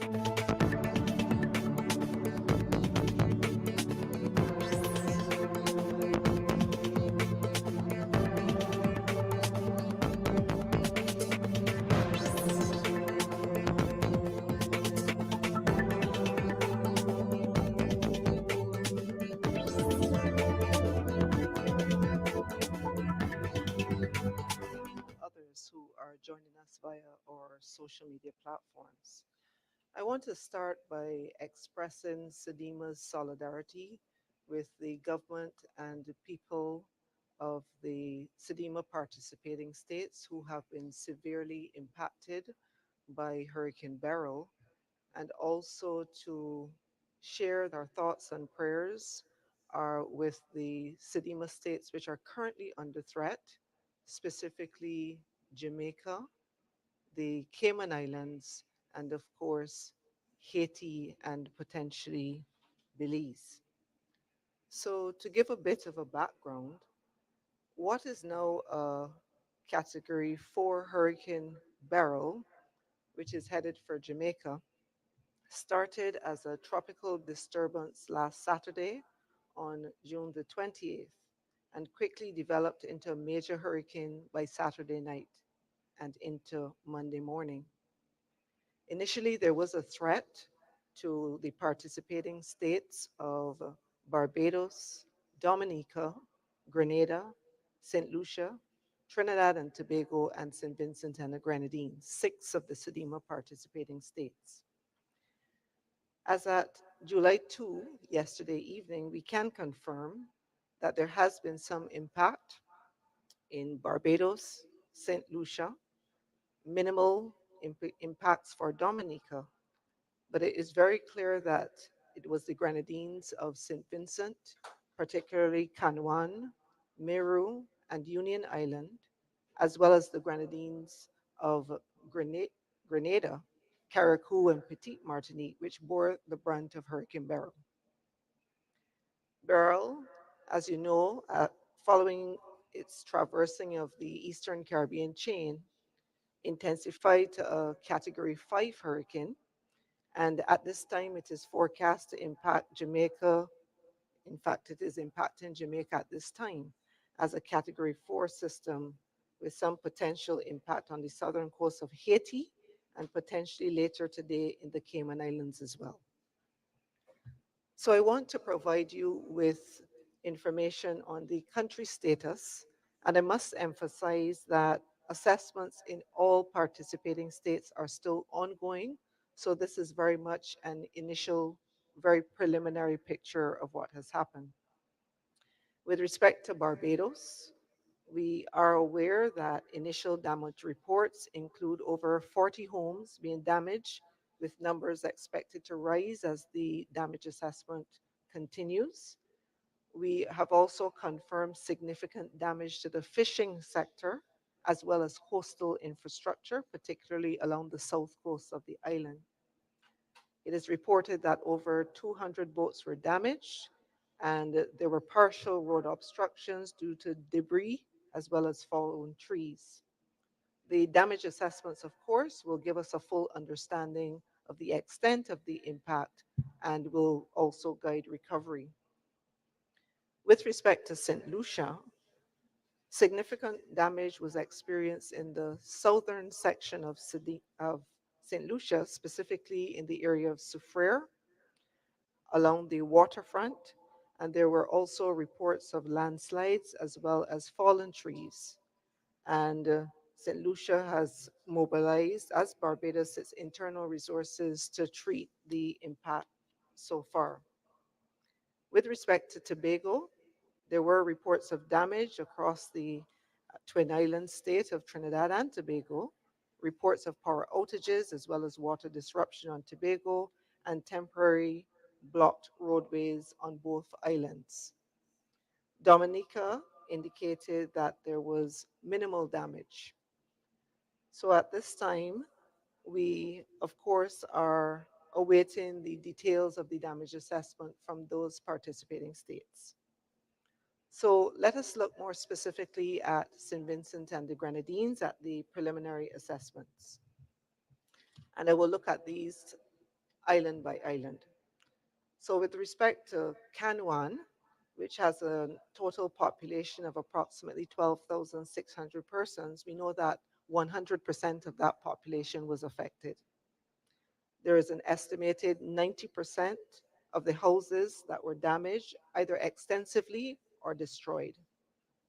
Others who are joining us via our social media platforms. I want to start by expressing SEDIMA's solidarity with the government and the people of the SEDIMA participating states who have been severely impacted by Hurricane Beryl, and also to share our thoughts and prayers with the SEDIMA states which are currently under threat, specifically Jamaica, the Cayman Islands, and of course, Haiti and potentially Belize. So, to give a bit of a background, what is now a Category 4 Hurricane Beryl, which is headed for Jamaica, started as a tropical disturbance last Saturday on June the 28th and quickly developed into a major hurricane by Saturday night and into Monday morning. Initially, there was a threat to the participating states of Barbados, Dominica, Grenada, St. Lucia, Trinidad and Tobago, and St. Vincent and the Grenadines, six of the SEDIMA participating states. As at July 2, yesterday evening, we can confirm that there has been some impact in Barbados, St. Lucia, minimal impacts for Dominica, but it is very clear that it was the Grenadines of St. Vincent, particularly Canouan, Meru, and Union Island, as well as the Grenadines of Grenada, Carriacou, and Petite Martinique, which bore the brunt of Hurricane Beryl. Beryl, as you know, following its traversing of the Eastern Caribbean chain, intensified to a Category 5 hurricane, and at this time it is forecast to impact Jamaica. In fact, it is impacting Jamaica at this time as a Category 4 system with some potential impact on the southern coast of Haiti and potentially later today in the Cayman Islands as well. So I want to provide you with information on the country status, and I must emphasize that assessments in all participating states are still ongoing. So this is very much an initial, very preliminary picture of what has happened. With respect to Barbados, we are aware that initial damage reports include over 40 homes being damaged, with numbers expected to rise as the damage assessment continues. We have also confirmed significant damage to the fishing sector, as well as coastal infrastructure, particularly along the south coast of the island. It is reported that over 200 boats were damaged, and there were partial road obstructions due to debris as well as fallen trees. The damage assessments, of course, will give us a full understanding of the extent of the impact and will also guide recovery. With respect to St. Lucia, significant damage was experienced in the southern section of St. Lucia, specifically in the area of Soufriere, along the waterfront, and there were also reports of landslides as well as fallen trees. And St. Lucia has mobilized, as Barbados, its internal resources to treat the impact so far. With respect to Tobago, there were reports of damage across the Twin Island state of Trinidad and Tobago, reports of power outages as well as water disruption on Tobago, and temporary blocked roadways on both islands. Dominica indicated that there was minimal damage. So at this time, we, of course, are awaiting the details of the damage assessment from those participating states. So let us look more specifically at St. Vincent and the Grenadines at the preliminary assessments. And I will look at these island by island. So, with respect to Canwan, which has a total population of approximately 12,600 persons, we know that 100% of that population was affected. There is an estimated 90% of the houses that were damaged, either extensively or destroyed.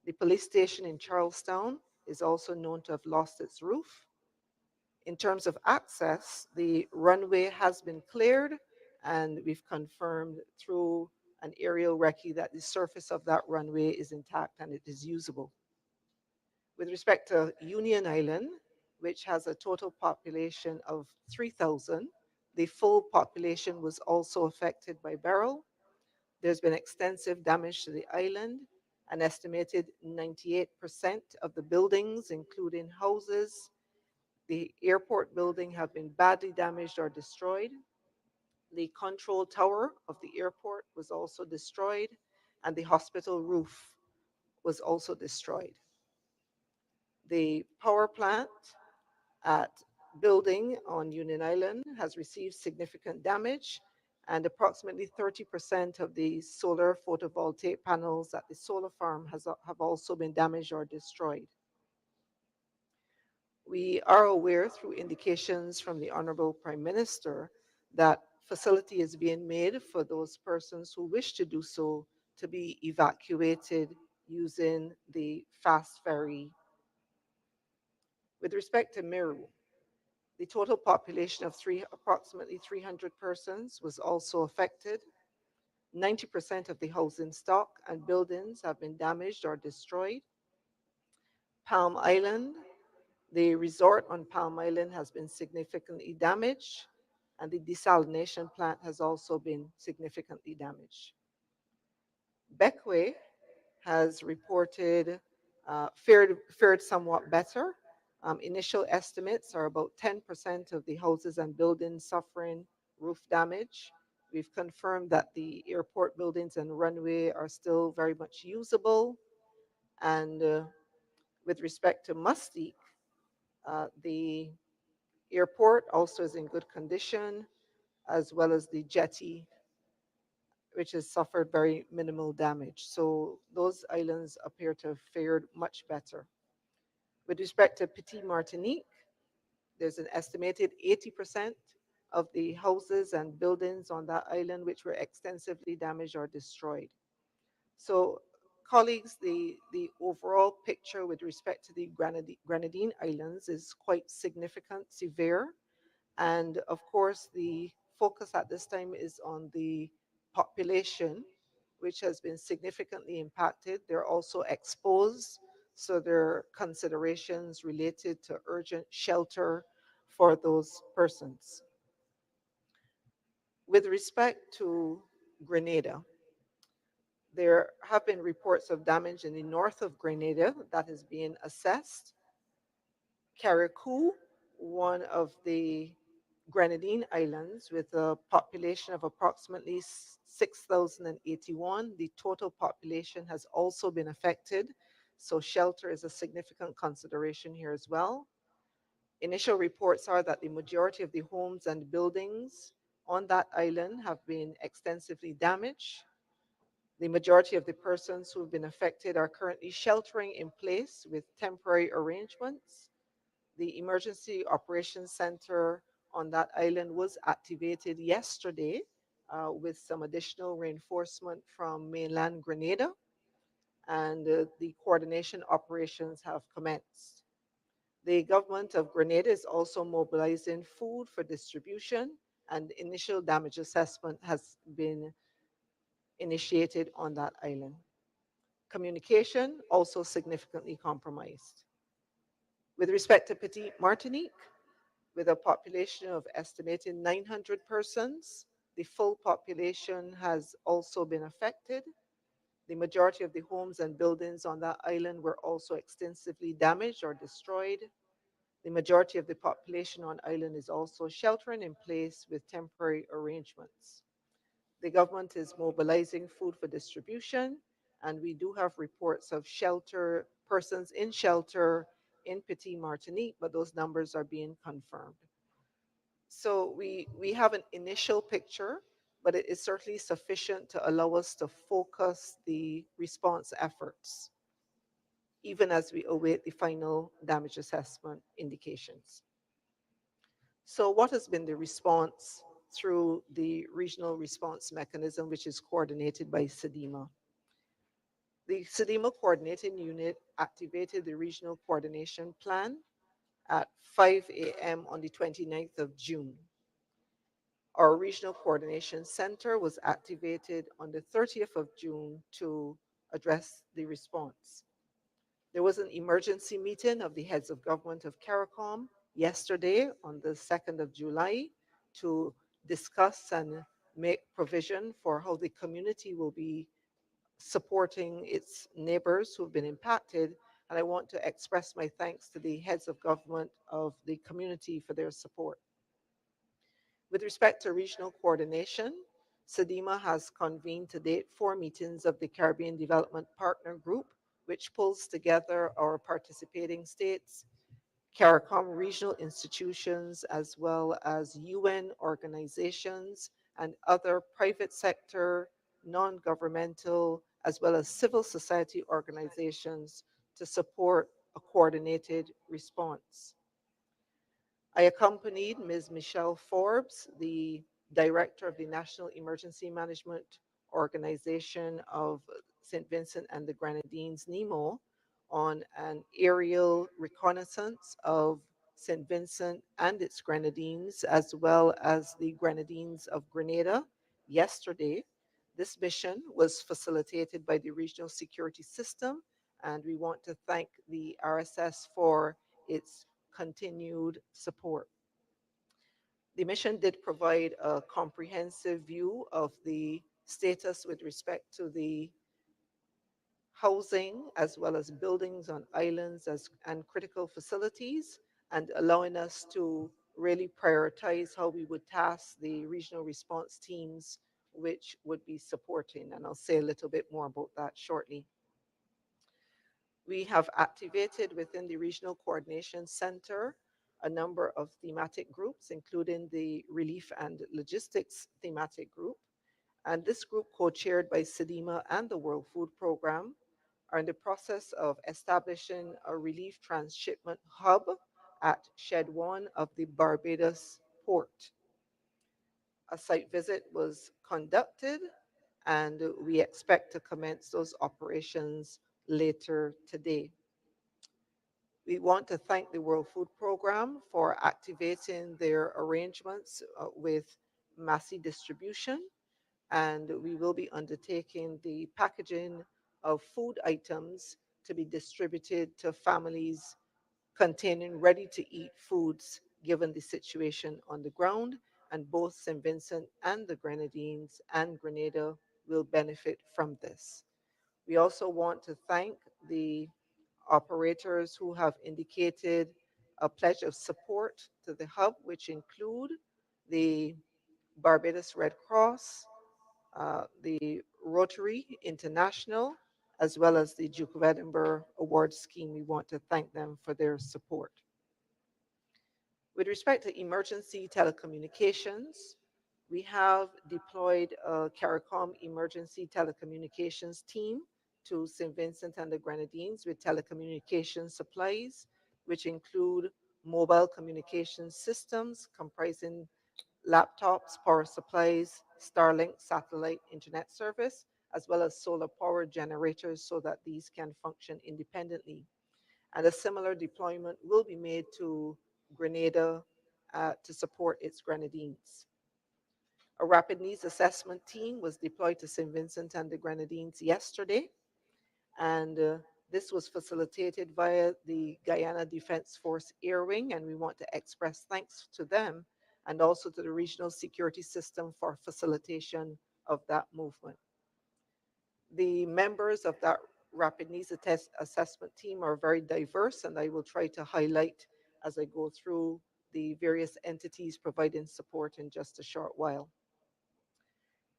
The police station in Charlestown is also known to have lost its roof. In terms of access, the runway has been cleared, and we've confirmed through an aerial recce that the surface of that runway is intact and it is usable. With respect to Union Island, which has a total population of 3,000, the full population was also affected by Beryl. There's been extensive damage to the island. An estimated 98% of the buildings, including houses, the airport building, have been badly damaged or destroyed. The control tower of the airport was also destroyed, and the hospital roof was also destroyed. The power plant at building on Union Island has received significant damage, and approximately 30% of the solar photovoltaic panels at the solar farm have also been damaged or destroyed. We are aware through indications from the Honorable Prime Minister that facility is being made for those persons who wish to do so to be evacuated using the fast ferry. With respect to Meru, the total population of approximately 300 persons was also affected. 90% of the housing stock and buildings have been damaged or destroyed. Palm Island, the resort on Palm Island has been significantly damaged, and the desalination plant has also been significantly damaged. Beckway has reported fared somewhat better. Initial estimates are about 10% of the houses and buildings suffering roof damage. We've confirmed that the airport buildings and runway are still very much usable. And with respect to Mustique, the airport also is in good condition, as well as the jetty, which has suffered very minimal damage. So those islands appear to have fared much better. With respect to Petit Martinique, there's an estimated 80% of the houses and buildings on that island which were extensively damaged or destroyed. So, colleagues, the overall picture with respect to the Grenadine Islands is quite significant, severe, and of course, the focus at this time is on the population, which has been significantly impacted. They're also exposed, so there are considerations related to urgent shelter for those persons. With respect to Grenada, there have been reports of damage in the north of Grenada that is being assessed. Carriacou, one of the Grenadine Islands, with a population of approximately 6,081. The total population has also been affected, so shelter is a significant consideration here as well. Initial reports are that the majority of the homes and buildings on that island have been extensively damaged. The majority of the persons who have been affected are currently sheltering in place with temporary arrangements. The Emergency Operations Center on that island was activated yesterday with some additional reinforcement from mainland Grenada, and the coordination operations have commenced. The government of Grenada is also mobilizing food for distribution, and initial damage assessment has been initiated on that island. Communication also significantly compromised. With respect to Petit Martinique, with a population of estimated 900 persons, the full population has also been affected. The majority of the homes and buildings on that island were also extensively damaged or destroyed. The majority of the population on island is also sheltering in place with temporary arrangements. The government is mobilizing food for distribution, and we do have reports of persons in shelter in Petit Martinique, but those numbers are being confirmed. So we have an initial picture, but it is certainly sufficient to allow us to focus the response efforts, even as we await the final damage assessment indications. So, what has been the response through the regional response mechanism, which is coordinated by SEDEMA? The SEDEMA coordinating unit activated the regional coordination plan at 5 a.m. on the 29th of June. Our regional coordination center was activated on the 30th of June to address the response. There was an emergency meeting of the heads of government of CARICOM yesterday on the 2nd of July to discuss and make provision for how the community will be supporting its neighbors who've been impacted. And I want to express my thanks to the heads of government of the community for their support. With respect to regional coordination, SEDEMA has convened to date 4 meetings of the Caribbean Development Partner Group, which pulls together our participating states, CARICOM regional institutions, as well as UN organizations and other private sector, non-governmental, as well as civil society organizations to support a coordinated response. I accompanied Ms. Michelle Forbes, the director of the National Emergency Management Organization of St. Vincent and the Grenadines, NEMO, on an aerial reconnaissance of St. Vincent and its Grenadines, as well as the Grenadines of Grenada yesterday. This mission was facilitated by the Regional Security System, and we want to thank the RSS for its continued support. The mission did provide a comprehensive view of the status with respect to the housing as well as buildings on islands and critical facilities, and allowing us to really prioritize how we would task the regional response teams which would be supporting. And I'll say a little bit more about that shortly. We have activated within the Regional Coordination Center a number of thematic groups, including the Relief and Logistics Thematic Group. And this group, co-chaired by SEDEMA and the World Food Programme, are in the process of establishing a relief transshipment hub at Shed 1 of the Barbados port. A site visit was conducted, and we expect to commence those operations later today. We want to thank the World Food Programme for activating their arrangements with Massey Distribution, and we will be undertaking the packaging of food items to be distributed to families containing ready to eat foods given the situation on the ground. And both St. Vincent and the Grenadines and Grenada will benefit from this. We also want to thank the operators who have indicated a pledge of support to the hub, which include the Barbados Red Cross, the Rotary International, as well as the Duke of Edinburgh Award Scheme. We want to thank them for their support. With respect to emergency telecommunications, we have deployed a CARICOM emergency telecommunications team to St. Vincent and the Grenadines with telecommunications supplies, which include mobile communication systems comprising laptops, power supplies, Starlink satellite internet service, as well as solar power generators so that these can function independently. And a similar deployment will be made to Grenada to support its Grenadines. A rapid needs assessment team was deployed to St. Vincent and the Grenadines yesterday, and this was facilitated via the Guyana Defense Force Air Wing, and we want to express thanks to them and also to the regional security system for facilitation of that movement. The members of that rapid needs assessment team are very diverse, and I will try to highlight as I go through the various entities providing support in just a short while.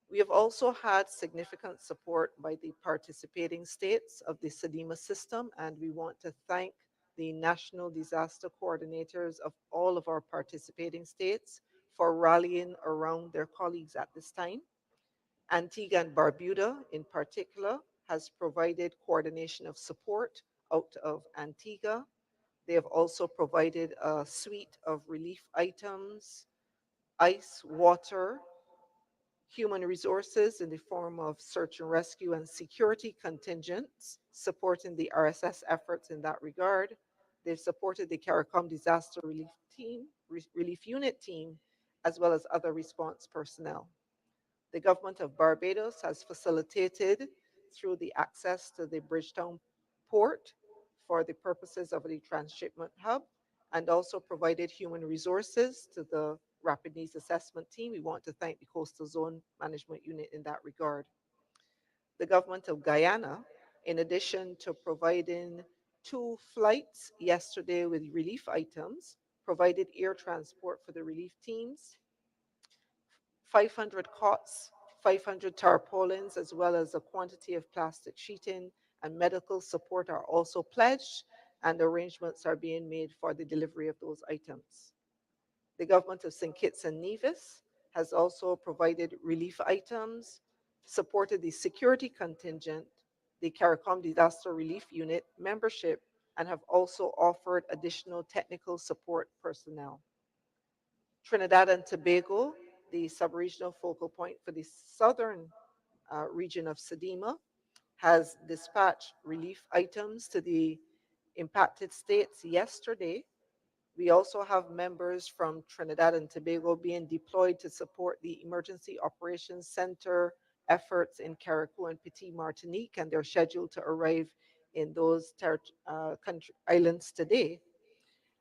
We have also had significant support by the participating states of the SEDEMA system, and we want to thank the national disaster coordinators of all of our participating states for rallying around their colleagues at this time. Antigua and Barbuda, in particular, has provided coordination of support out of Antigua. They have also provided a suite of relief items, ice, water, human resources in the form of search and rescue and security contingents, supporting the RSS efforts in that regard. They've supported the CARICOM disaster relief unit team, as well as other response personnel. The government of Barbados has facilitated through the access to the Bridgetown port for the purposes of the transshipment hub, and also provided human resources to the rapid needs assessment team. We want to thank the Coastal Zone Management Unit in that regard. The government of Guyana, in addition to providing 2 flights yesterday with relief items, provided air transport for the relief teams, 500 cots, 500 tarpaulins, as well as a quantity of plastic sheeting and medical support are also pledged, and arrangements are being made for the delivery of those items. The government of St. Kitts and Nevis has also provided relief items, supported the security contingent, the CARICOM Disaster Relief Unit membership, and have also offered additional technical support personnel. Trinidad and Tobago, the subregional focal point for the southern region of Sedema, has dispatched relief items to the impacted states yesterday. We also have members from Trinidad and Tobago being deployed to support the Emergency Operations Center efforts in Carriacou and Petit Martinique, and they're scheduled to arrive in those islands today.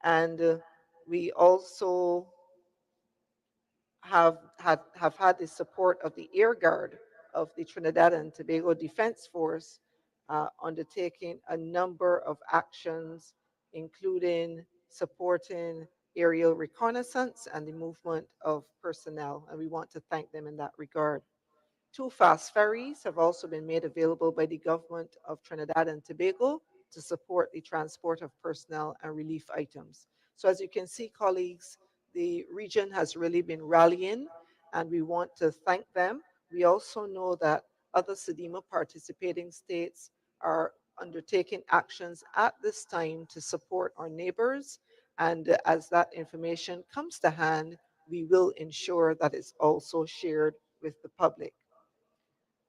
And we also have had the support of the Air Guard of the Trinidad and Tobago Defense Force, undertaking a number of actions, including supporting aerial reconnaissance and the movement of personnel, and we want to thank them in that regard. 2 fast ferries have also been made available by the government of Trinidad and Tobago to support the transport of personnel and relief items. So, as you can see, colleagues, the region has really been rallying, and we want to thank them. We also know that other SEDEMA participating states are undertaking actions at this time to support our neighbors, and as that information comes to hand, we will ensure that it's also shared with the public.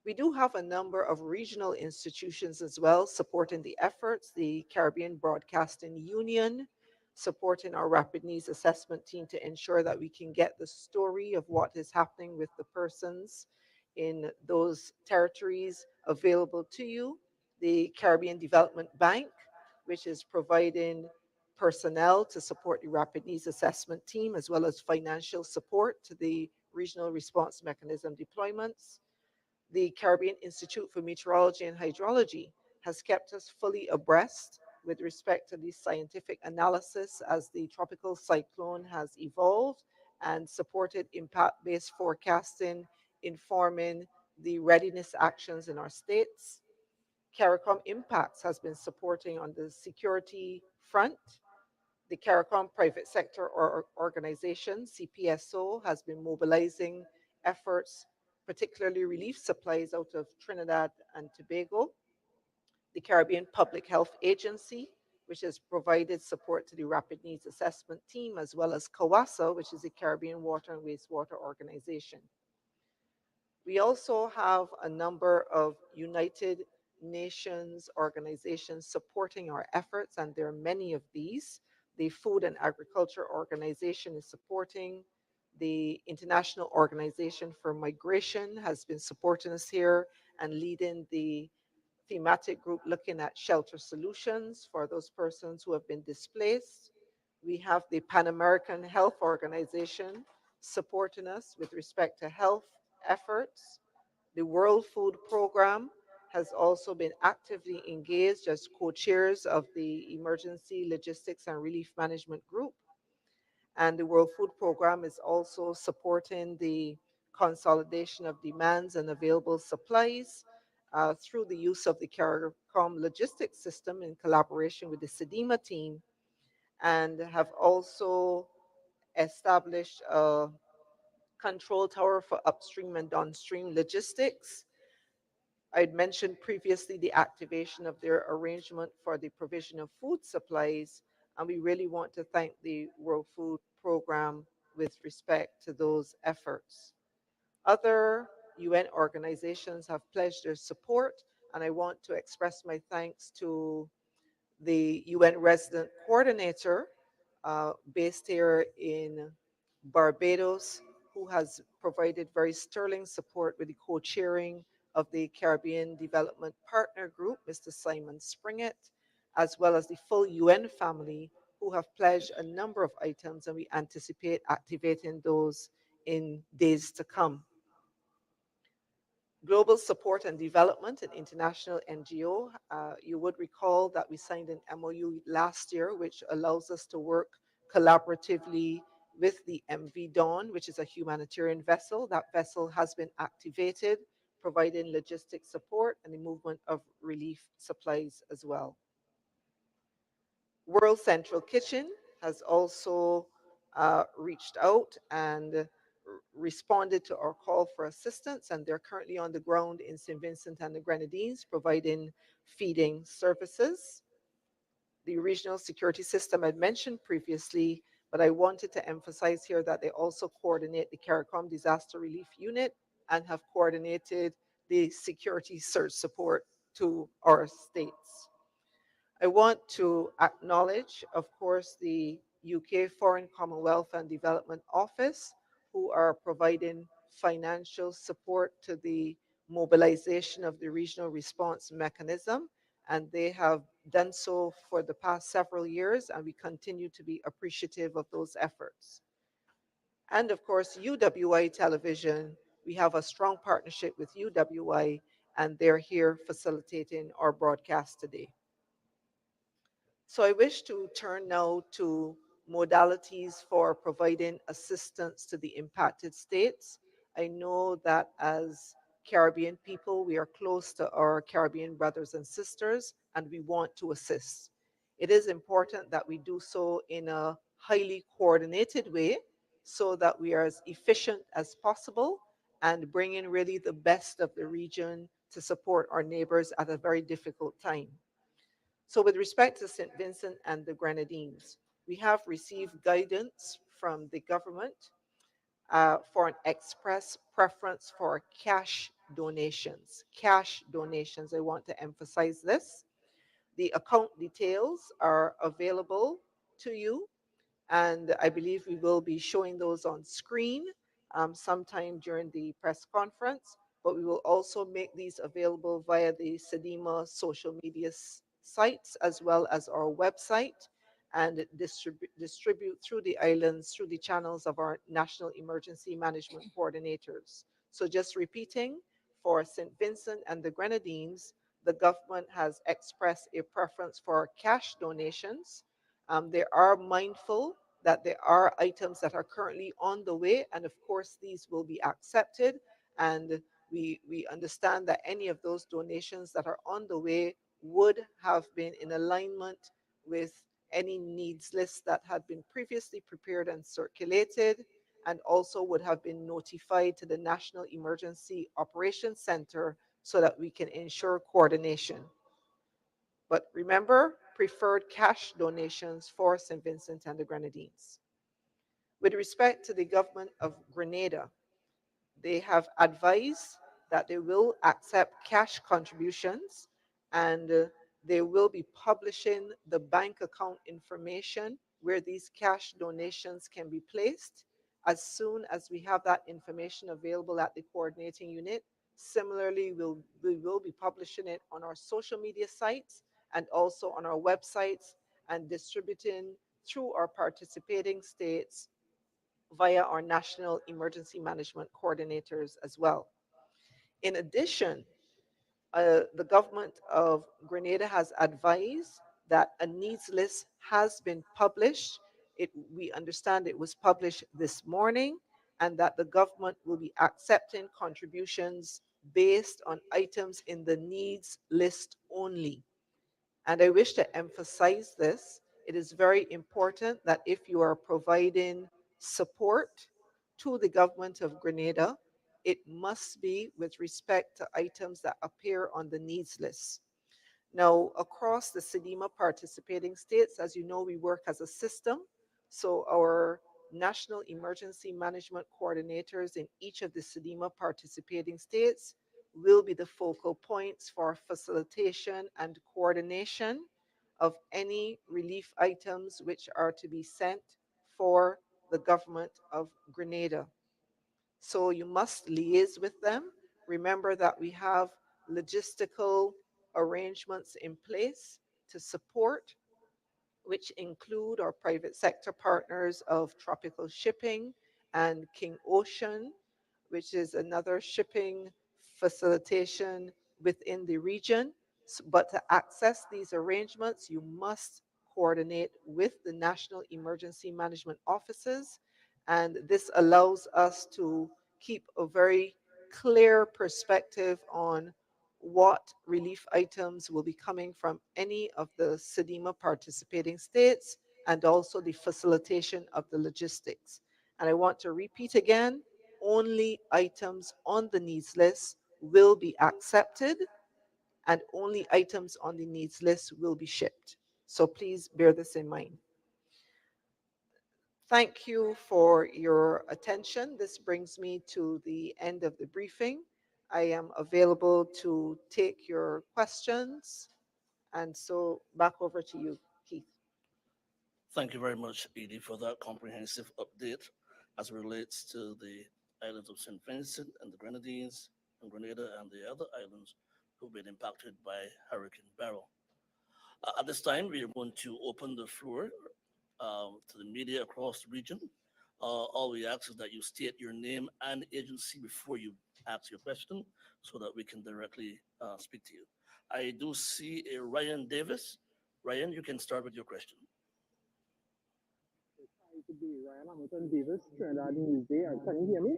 We do have a number of regional institutions as well supporting the efforts. The Caribbean Broadcasting Union supporting our rapid needs assessment team to ensure that we can get the story of what is happening with the persons in those territories available to you. The Caribbean Development Bank, which is providing personnel to support the rapid needs assessment team, as well as financial support to the regional response mechanism deployments. The Caribbean Institute for Meteorology and Hydrology has kept us fully abreast with respect to the scientific analysis as the tropical cyclone has evolved, and supported impact based forecasting, informing the readiness actions in our states. CARICOM Impacts has been supporting on the security front. The CARICOM Private Sector Organization, CPSO, has been mobilizing efforts, particularly relief supplies out of Trinidad and Tobago. The Caribbean Public Health Agency, which has provided support to the Rapid Needs Assessment Team, as well as CAWASA, which is the Caribbean Water and Wastewater Organization. We also have a number of United Nations organizations supporting our efforts, and there are many of these. The Food and Agriculture Organization is supporting. The International Organization for Migration has been supporting us here and leading the thematic group looking at shelter solutions for those persons who have been displaced. We have the Pan American Health Organization supporting us with respect to health efforts. The World Food Program has also been actively engaged as co-chairs of the Emergency Logistics and Relief Management Group. And the World Food Program is also supporting the consolidation of demands and available supplies through the use of the CARICOM logistics system in collaboration with the SEDEMA team, and have also established a control tower for upstream and downstream logistics. I'd mentioned previously the activation of their arrangement for the provision of food supplies, and we really want to thank the World Food Program with respect to those efforts. Other UN organizations have pledged their support, and I want to express my thanks to the UN resident coordinator based here in Barbados, who has provided very sterling support with the co-chairing of the Caribbean Development Partner Group, Mr. Simon Springett, as well as the full UN family, who have pledged a number of items, and we anticipate activating those in days to come. Global Support and Development, an international NGO. You would recall that we signed an MOU last year, which allows us to work collaboratively with the MV Dawn, which is a humanitarian vessel. That vessel has been activated, providing logistic support and the movement of relief supplies as well. World Central Kitchen has also reached out and responded to our call for assistance, and they're currently on the ground in St. Vincent and the Grenadines providing feeding services. The regional security system I mentioned previously, but I wanted to emphasize here that they also coordinate the CARICOM Disaster Relief Unit and have coordinated the security search support to our states. I want to acknowledge, of course, the UK Foreign Commonwealth and Development Office, who are providing financial support to the mobilization of the regional response mechanism. And they have done so for the past several years, and we continue to be appreciative of those efforts. And of course, UWI Television, we have a strong partnership with UWI, and they're here facilitating our broadcast today. So I wish to turn now to modalities for providing assistance to the impacted states. I know that as Caribbean people, we are close to our Caribbean brothers and sisters, and we want to assist. It is important that we do so in a highly coordinated way so that we are as efficient as possible and bring in really the best of the region to support our neighbors at a very difficult time. So, with respect to St. Vincent and the Grenadines, we have received guidance from the government for an express preference for cash donations. Cash donations, I want to emphasize this. The account details are available to you, and I believe we will be showing those on screen sometime during the press conference, but we will also make these available via the SEDEMA social media sites as well as our website, and distribute through the islands through the channels of our National Emergency Management Coordinators. So just repeating, for St. Vincent and the Grenadines, the government has expressed a preference for cash donations. They are mindful that there are items that are currently on the way, and of course, these will be accepted. And we understand that any of those donations that are on the way would have been in alignment with any needs lists that had been previously prepared and circulated, and also would have been notified to the National Emergency Operations Center so that we can ensure coordination. But remember, preferred cash donations for St. Vincent and the Grenadines. With respect to the government of Grenada, they have advised that they will accept cash contributions, and they will be publishing the bank account information where these cash donations can be placed as soon as we have that information available at the coordinating unit. Similarly, we will be publishing it on our social media sites and also on our websites, and distributing through our participating states via our national emergency management coordinators as well. In addition, the government of Grenada has advised that a needs list has been published. We understand it was published this morning, and that the government will be accepting contributions based on items in the needs list only. And I wish to emphasize this. It is very important that if you are providing support to the government of Grenada, it must be with respect to items that appear on the needs list. Now, across the SEDEMA participating states, as you know, we work as a system. So, our national emergency management coordinators in each of the SEDEMA participating states will be the focal points for facilitation and coordination of any relief items which are to be sent for the government of Grenada. So you must liaise with them. Remember that we have logistical arrangements in place to support, which include our private sector partners of Tropical Shipping and King Ocean, which is another shipping facilitation within the region. But to access these arrangements, you must coordinate with the National Emergency Management Offices. And this allows us to keep a very clear perspective on what relief items will be coming from any of the SEDEMA participating states and also the facilitation of the logistics. And I want to repeat again, only items on the needs list will be accepted and only items on the needs list will be shipped. So please bear this in mind. Thank you for your attention. This brings me to the end of the briefing. I am available to take your questions. And so back over to you, Keith. Thank you very much, Edie, for that comprehensive update as it relates to the islands of St. Vincent and the Grenadines and Grenada and the other islands who've been impacted by Hurricane Beryl. At this time, we are going to open the floor to the media across the region. All we ask is that you state your name and agency before you ask your question so that we can directly speak to you. I do see a Ryan Davis. Ryan, you can start with your question. To be Ryan Hamilton Davis, Trinidad Newsday. Can you hear me?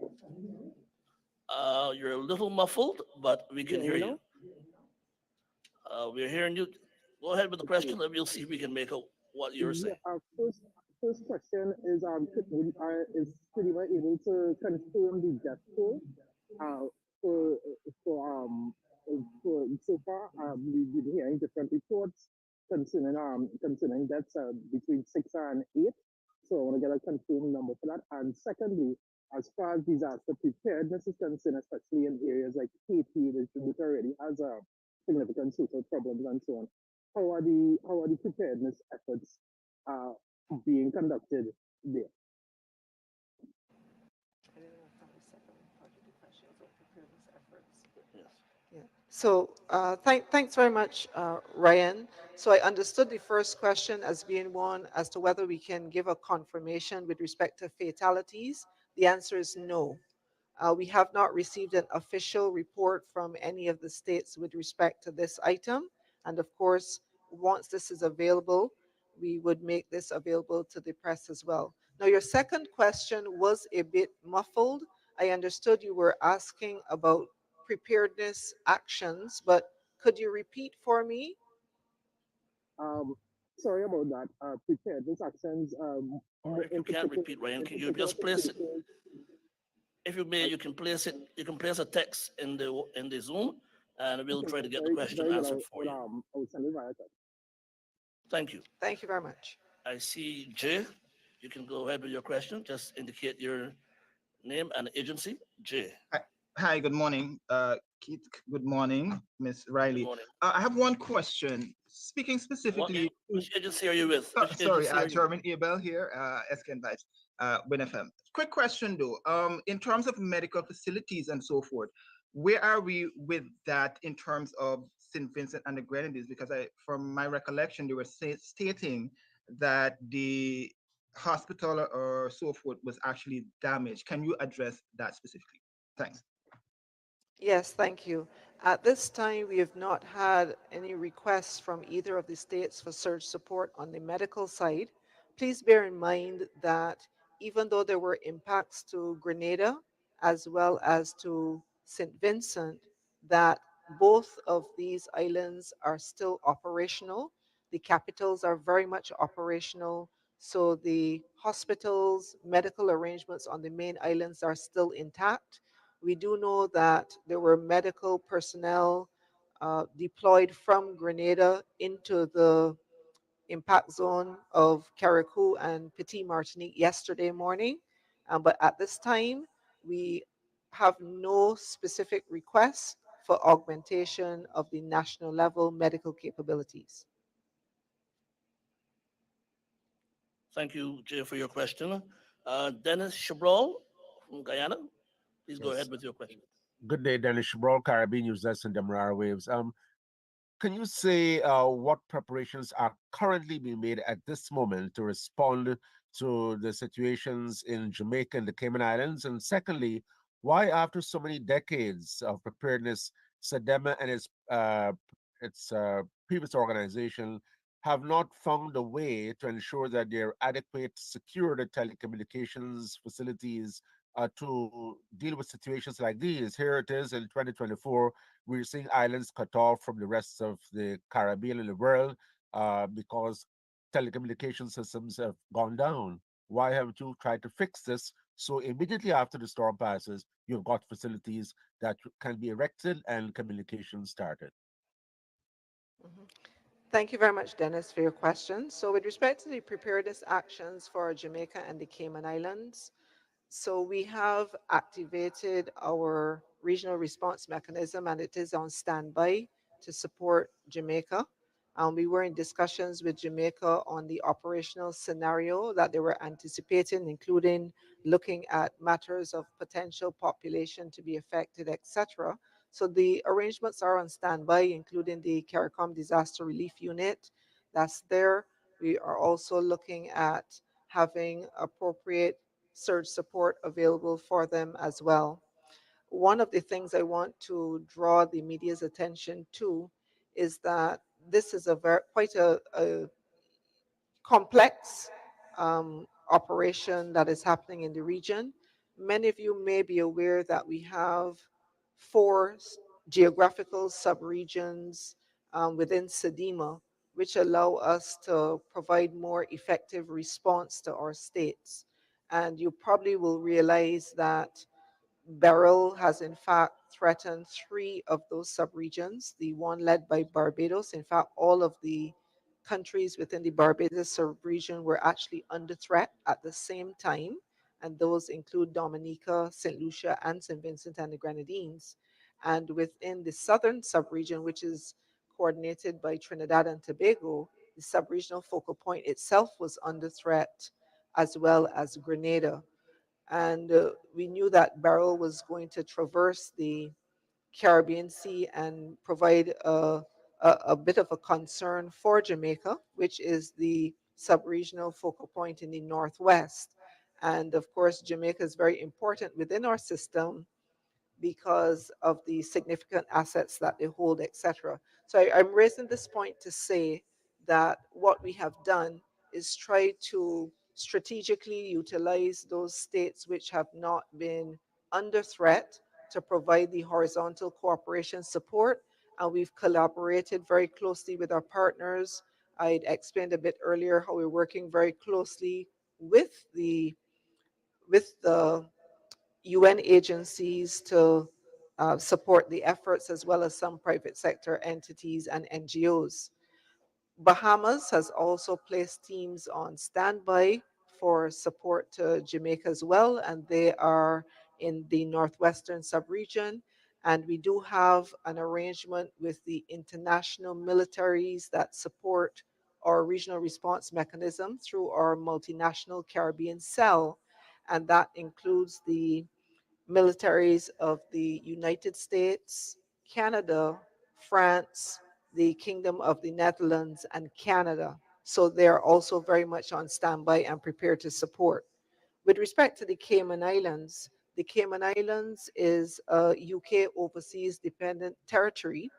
You're a little muffled, but we can Hear hear me you. now? We're hearing you. Go ahead with the Okay. question, and we'll see if we can make out what you're Yeah. saying. First question is is Kadiva able to confirm the death toll? Uh, for for so far, we've been hearing different reports concerning deaths between 6 and 8. So I want to get a confirmed number for that. And secondly, as far as disaster preparedness is concerned, especially in areas like Haiti, which already has significant social problems and so on, how are the preparedness efforts uh, being conducted there? I don't know if that was second part of the question about preparedness efforts. Yes. Yeah. So thanks very much, Ryan. So I understood the first question as being one as to whether we can give a confirmation with respect to fatalities. The answer is no. We have not received an official report from any of the states with respect to this item. And of course, once this is available, we would make this available to the press as well. Now, your second question was a bit muffled. I understood you were asking about preparedness actions, but could you repeat for me? Um, Sorry about that. Preparedness actions, Or if you can't repeat, Ryan, in can you particular just for place it? cases. If you may, I, you can place it. You can place a text in the Zoom, and we'll okay, try to get the very question very good. answered for you. I will send it via text. Thank you. Thank you very much. I see Jay. You can go ahead with your question. Just indicate your name and agency. Jay. Hi, hi, good morning, Keith. Good morning, Miss Good Riley. morning. I have one question. Speaking What specifically, which agency are you with? Which sorry, agency are you with? German Abel here, SK Vibes, WinFM. Quick question though. In terms of medical facilities and so forth, where are we with that in terms of St. Vincent and the Grenadines? Because from my recollection, they were stating that the hospital or so forth was actually damaged. Can you address that specifically? Thanks. Yes, thank you. At this time, we have not had any requests from either of the states for surge support on the medical side. Please bear in mind that even though there were impacts to Grenada as well as to St. Vincent, that both of these islands are still operational. The capitals are very much operational. So the hospitals, medical arrangements on the main islands are still intact. We do know that there were medical personnel deployed from Grenada into the impact zone of Carriacou and Petit Martinique yesterday morning. But at this time, we have no specific requests for augmentation of the national level medical capabilities. Thank you, Jay, for your question. Dennis Chabral from Guyana, please go ahead Yes. with your question. Good day, Dennis Shabral, Caribbean News Desk and Demerara Waves. Can you say what preparations are currently being made at this moment to respond to the situations in Jamaica and the Cayman Islands? And secondly, why, after so many decades of preparedness, SEDEMA and its previous organization have not found a way to ensure that there are adequate, secure telecommunications facilities to deal with situations like these? Here it is in 2024, we're seeing islands cut off from the rest of the Caribbean and the world because telecommunication systems have gone down. Why haven't you tried to fix this so immediately after the storm passes, you've got facilities that can be erected and communication started? Mhm. Thank you very much, Dennis, for your question. So, with respect to the preparedness actions for Jamaica and the Cayman Islands, so we have activated our regional response mechanism and it is on standby to support Jamaica. We were in discussions with Jamaica on the operational scenario that they were anticipating, including looking at matters of potential population to be affected, etc. So the arrangements are on standby, including the CARICOM Disaster Relief Unit that's there. We are also looking at having appropriate surge support available for them as well. One of the things I want to draw the media's attention to is that this is quite a complex operation that is happening in the region. Many of you may be aware that we have four geographical subregions within SEDEMA, which allow us to provide more effective response to our states. And you probably will realize that Beryl has in fact threatened three of those subregions, the one led by Barbados. In fact, all of the countries within the Barbados subregion were actually under threat at the same time, and those include Dominica, St. Lucia, and St. Vincent and the Grenadines. And within the southern subregion, which is coordinated by Trinidad and Tobago, the subregional focal point itself was under threat, as well as Grenada. And we knew that Beryl was going to traverse the Caribbean Sea and provide a bit of a concern for Jamaica, which is the subregional focal point in the Northwest. And of course, Jamaica is very important within our system because of the significant assets that they hold, etc. So I'm raising this point to say that what we have done is try to strategically utilize those states which have not been under threat to provide the horizontal cooperation support. And we've collaborated very closely with our partners. I explained a bit earlier how we're working very closely with the UN agencies to support the efforts, as well as some private sector entities and NGOs. Bahamas has also placed teams on standby for support to Jamaica as well, and they are in the northwestern subregion. And we do have an arrangement with the international militaries that support our regional response mechanism through our multinational Caribbean cell, and that includes the militaries of the United States, Canada, France, the Kingdom of the Netherlands, and Canada. So they're also very much on standby and prepared to support. With respect to the Cayman Islands is a UK overseas dependent territory,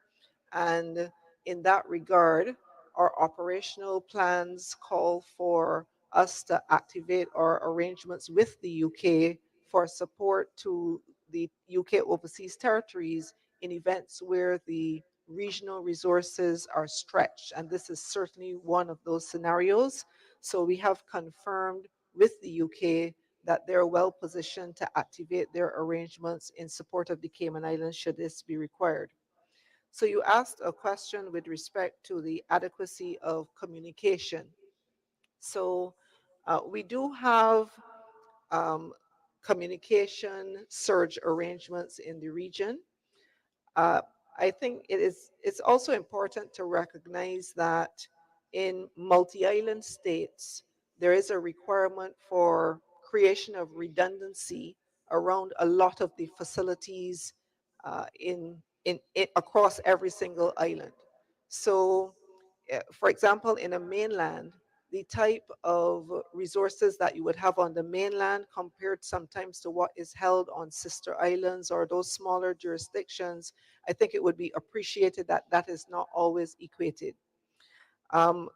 and in that regard, our operational plans call for us to activate our arrangements with the UK for support to the UK overseas territories in events where the regional resources are stretched. And this is certainly one of those scenarios. So we have confirmed with the UK that they're well positioned to activate their arrangements in support of the Cayman Islands should this be required. So you asked a question with respect to the adequacy of communication. So we do have um, communication surge arrangements in the region. uh, I think it's also important to recognize that in multi-island states, there is a requirement for creation of redundancy around a lot of the facilities in across every single island. So, for example, in a mainland, the type of resources that you would have on the mainland compared sometimes to what is held on sister islands or those smaller jurisdictions, I think it would be appreciated that that is not always equated.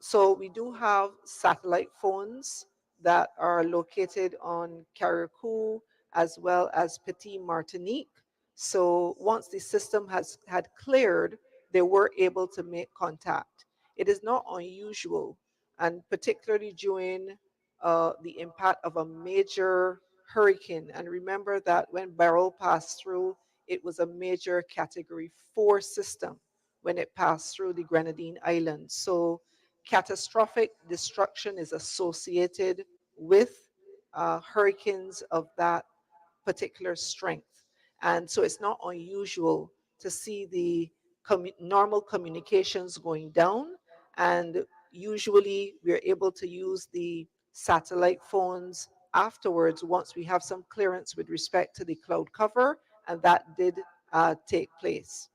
So we do have satellite phones that are located on Carriacou as well as Petit Martinique. So once the system has had cleared, they were able to make contact. It is not unusual, and particularly during the impact of a major hurricane. And remember that when Beryl passed through, it was a major Category 4 system when it passed through the Grenadine Islands. So catastrophic destruction is associated with hurricanes of that particular strength. And so it's not unusual to see the normal communications going down. And usually we're able to use the satellite phones afterwards once we have some clearance with respect to the cloud cover. And that did take place.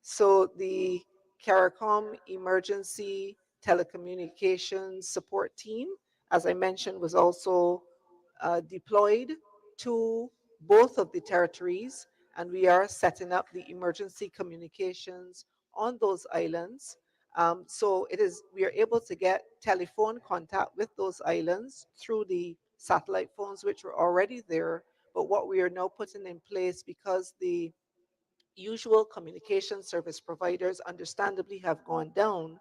So the CARICOM Emergency Telecommunications Support Team, as I mentioned, was also deployed to both of the territories, and we are setting up the emergency communications on those islands. So it is we are able to get telephone contact with those islands through the satellite phones which were already there. But what we are now putting in place, because the usual communication service providers understandably have gone down,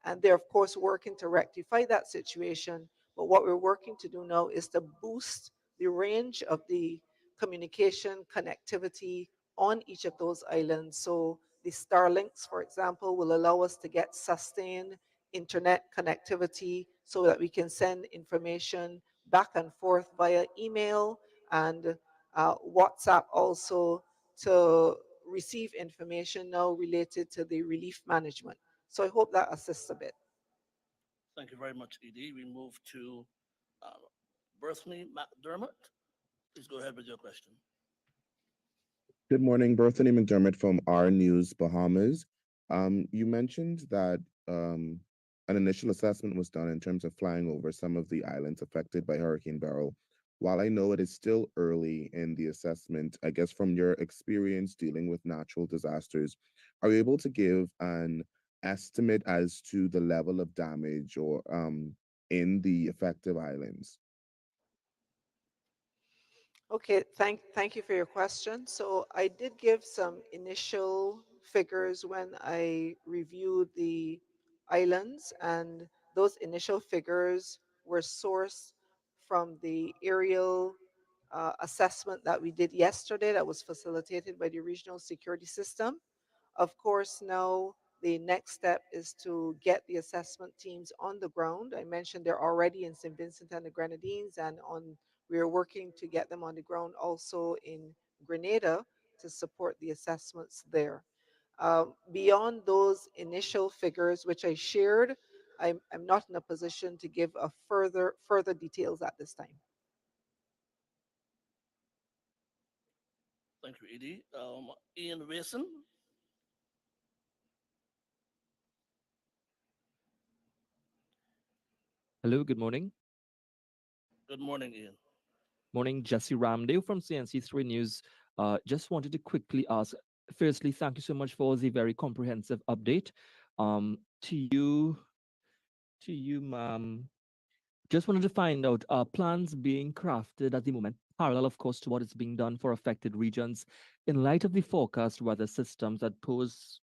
and they're of course working to rectify that situation. But what we're working to do now is to boost the range of the communication connectivity on each of those islands. So the Starlinks, for example, will allow us to get sustained internet connectivity so that we can send information back and forth via email and WhatsApp also, to receive information now related to the relief management. So I hope that assists a bit. Thank you very much, Edie. We move to uh, Berthany McDermott. Please go ahead with your question. Good morning, Berthany McDermott from R News Bahamas. You mentioned that an initial assessment was done in terms of flying over some of the islands affected by Hurricane Beryl. While I know it is still early in the assessment, I guess from your experience dealing with natural disasters, are you able to give an estimate as to the level of damage or in the affected islands? Okay, thank you for your question. So I did give some initial figures when I reviewed the islands, and those initial figures were sourced from the aerial assessment that we did yesterday that was facilitated by the regional security system. Of course, now the next step is to get the assessment teams on the ground. I mentioned they're already in St. Vincent and the Grenadines, and we are working to get them on the ground also in Grenada to support the assessments there. Beyond those initial figures, which I shared, I'm not in a position to give a further details at this time. Thank you, Edie. Ian Mason. Hello, good morning. Good morning, Ian. Morning, Jesse Ramdale from CNC3 News. Just wanted to quickly ask, firstly, thank you so much for the very comprehensive update. To you, ma'am, just wanted to find out, are plans being crafted at the moment, parallel, of course, to what is being done for affected regions, in light of the forecast weather systems that pose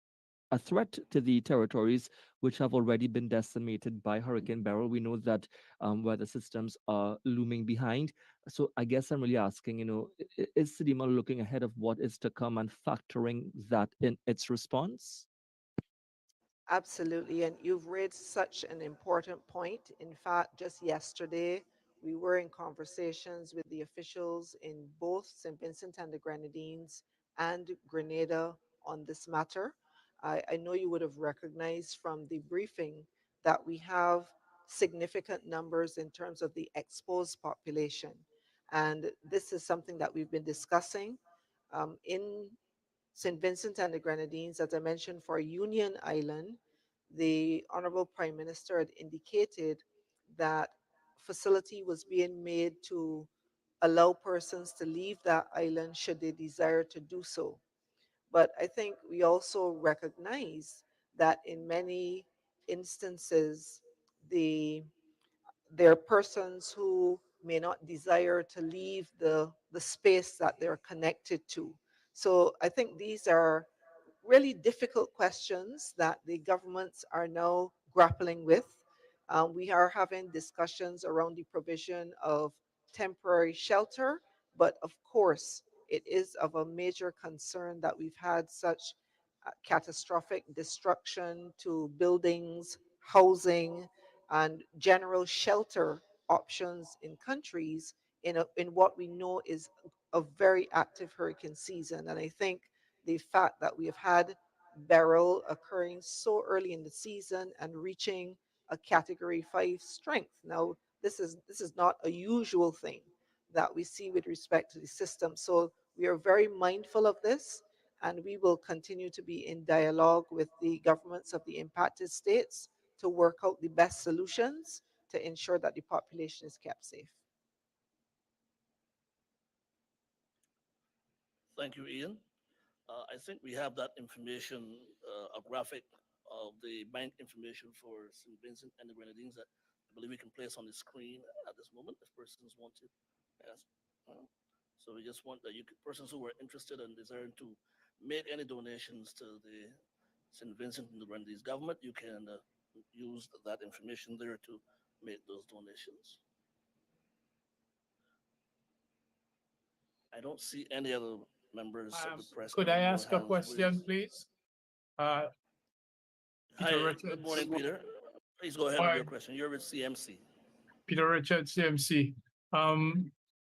a threat to the territories which have already been decimated by Hurricane Beryl. We know that weather systems are looming behind. So I guess I'm really asking, is Sidima looking ahead of what is to come and factoring that in its response? Absolutely. And you've raised such an important point. In fact, just yesterday, we were in conversations with the officials in both St. Vincent and the Grenadines and Grenada on this matter. I know you would have recognized from the briefing that we have significant numbers in terms of the exposed population. And this is something that we've been discussing in St. Vincent and the Grenadines, as I mentioned, for Union Island, the Honorable Prime Minister had indicated that facility was being made to allow persons to leave that island should they desire to do so. But I think we also recognize that in many instances, the there are persons who may not desire to leave the space that they're connected to. So I think these are really difficult questions that the governments are now grappling with. We are having discussions around the provision of temporary shelter, but of course, it is of a major concern that we've had such catastrophic destruction to buildings, housing, and general shelter options in countries in what we know is a very active hurricane season. And I think the fact that we have had Beryl occurring so early in the season and reaching a category 5 strength. Now, this is not a usual thing that we see with respect to the system. So we are very mindful of this, and we will continue to be in dialogue with the governments of the impacted states to work out the best solutions to ensure that the population is kept safe. Thank you, Ian. I think we have that information, a graphic of the bank information for St. Vincent and the Grenadines that I believe we can place on the screen at this moment if persons want to. Yes. So we just want that persons who are interested and desiring to make any donations to the St. Vincent and the Grenadines government, you can use that information there to make those donations. I don't see any other members of the press Could with I more ask a hands question, raised. please? Uh, Peter Hi, good Richards. morning, Peter. Please go ahead with Hi, your question. You're with CMC. Peter Richards, CMC. Um,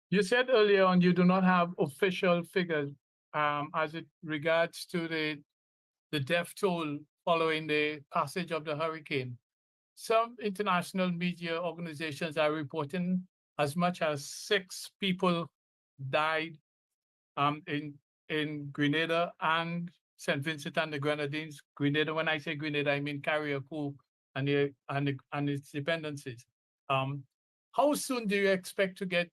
you said earlier on you do not have official figures as it regards to the death toll following the passage of the hurricane. Some international media organizations are reporting as much as 6 people died in Grenada and St. Vincent and the Grenadines. Grenada, when I say Grenada, I mean Carriacou and its dependencies. Um, how soon do you expect to get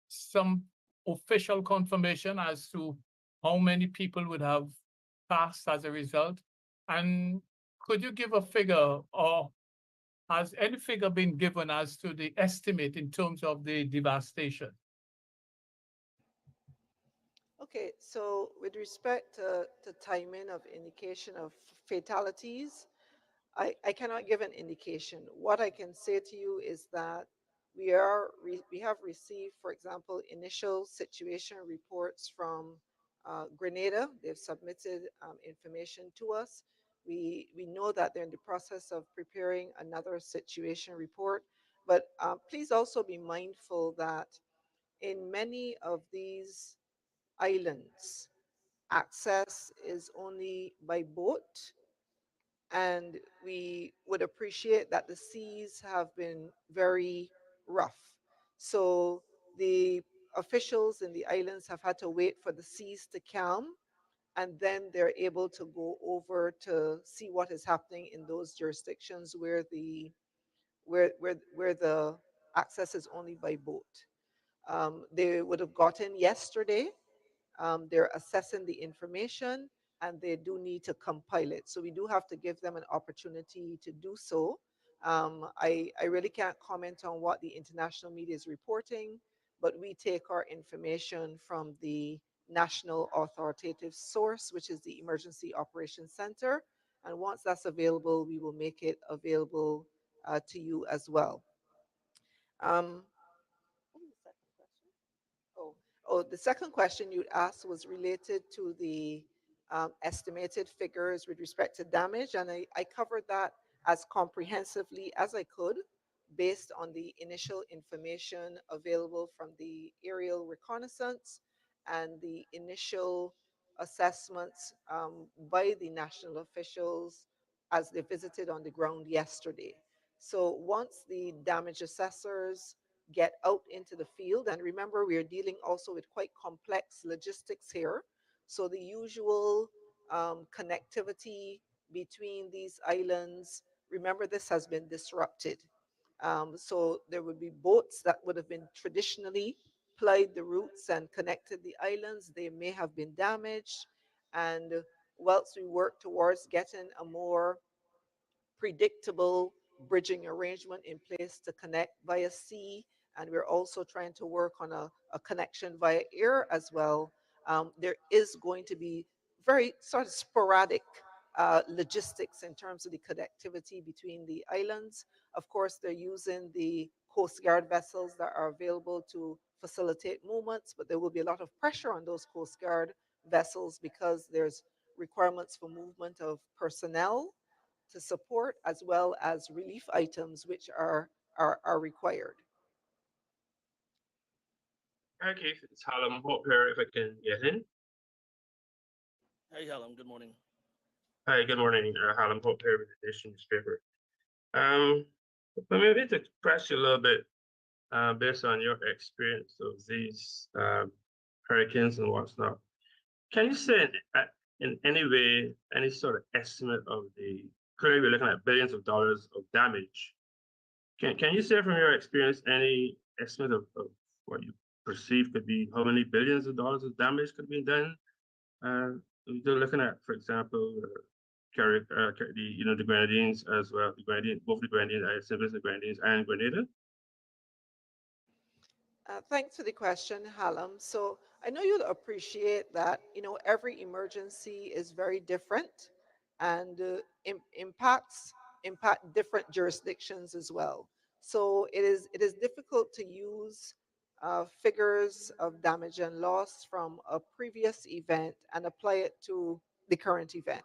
some official confirmation as to how many people would have passed as a result? And could you give a figure, or has any figure been given as to the estimate in terms of the devastation? Okay, so with respect to timing of indication of fatalities, I cannot give an indication. What I can say to you is that we have received, for example, initial situation reports from Grenada. They've submitted information to us. We know that they're in the process of preparing another situation report. But please also be mindful that in many of these islands, access is only by boat, and we would appreciate that the seas have been very rough. So the officials in the islands have had to wait for the seas to calm, and then they're able to go over to see what is happening in those jurisdictions where the access is only by boat. They would have gotten yesterday. They're assessing the information, and they do need to compile it. So we do have to give them an opportunity to do so. I really can't comment on what the international media is reporting, but we take our information from the national authoritative source, which is the Emergency Operations Center, And once that's available, we will make it available to you as well. Um, what was the second question? Oh, the second question you asked was related to the estimated figures with respect to damage, and I covered that as comprehensively as I could based on the initial information available from the aerial reconnaissance and the initial assessments by the national officials as they visited on the ground yesterday. So once the damage assessors get out into the field. And remember, we are dealing also with quite complex logistics here. So the usual connectivity between these islands, remember, this has been disrupted. So there would be boats that would have been traditionally plied the routes and connected the islands. They may have been damaged. And whilst we work towards getting a more predictable bridging arrangement in place to connect via sea. And we're also trying to work on a connection via air as well. There is going to be very sort of sporadic logistics in terms of the connectivity between the islands. Of course, they're using the Coast Guard vessels that are available to facilitate movements, but there will be a lot of pressure on those Coast Guard vessels because there's requirements for movement of personnel to support as well as relief items which are required. Okay, it's Harlem Hope here if I can get in. Hey, Helen, good morning. Hi, good morning. Harlem Hope here with the Nation newspaper. Um, but maybe to press you a little bit, based on your experience of these hurricanes and what's not, can you say in any way, any sort of estimate of the, clearly we're looking at billions of dollars of damage. Can you say from your experience any estimate of what you perceive could be how many billions of dollars of damage could be done? They're looking at, for example, the Grenadines as well, both the Grenadines, St Vincent Grenadines and Grenada. Thanks for the question, Hallam. So I know you'll appreciate that, every emergency is very different and impact different jurisdictions as well. So it is difficult to use figures of damage and loss from a previous event and apply it to the current event.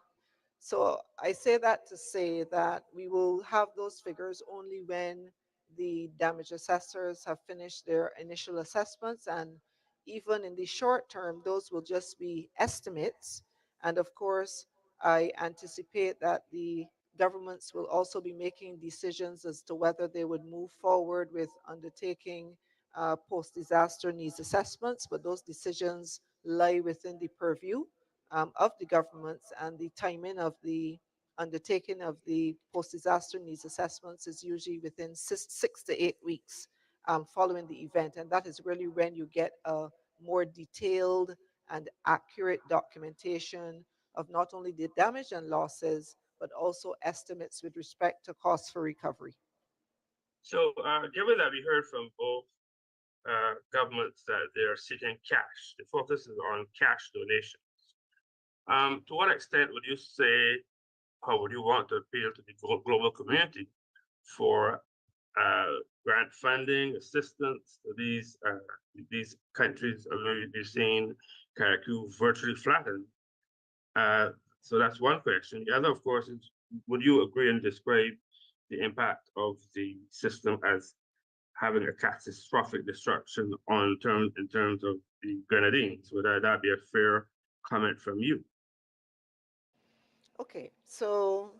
So I say that to say that we will have those figures only when the damage assessors have finished their initial assessments. And even in the short term, those will just be estimates. And of course, I anticipate that the governments will also be making decisions as to whether they would move forward with undertaking post disaster needs assessments. But those decisions lie within the purview of the governments, and the timing of the undertaking of the post-disaster needs assessments is usually within 6 to 8 weeks following the event. And that is really when you get a more detailed and accurate documentation of not only the damage and losses, but also estimates with respect to costs for recovery. So, given that we heard from both governments that they are seeking cash, the focus is on cash donations. To what extent would you say, or would you want to appeal to the global community for grant funding, assistance to these countries? We've seen Caracou virtually flattened. So that's one question. The other, of course, is would you agree and describe the impact of the system as having a catastrophic destruction in terms of the Grenadines? Would that be a fair comment from you? Okay, so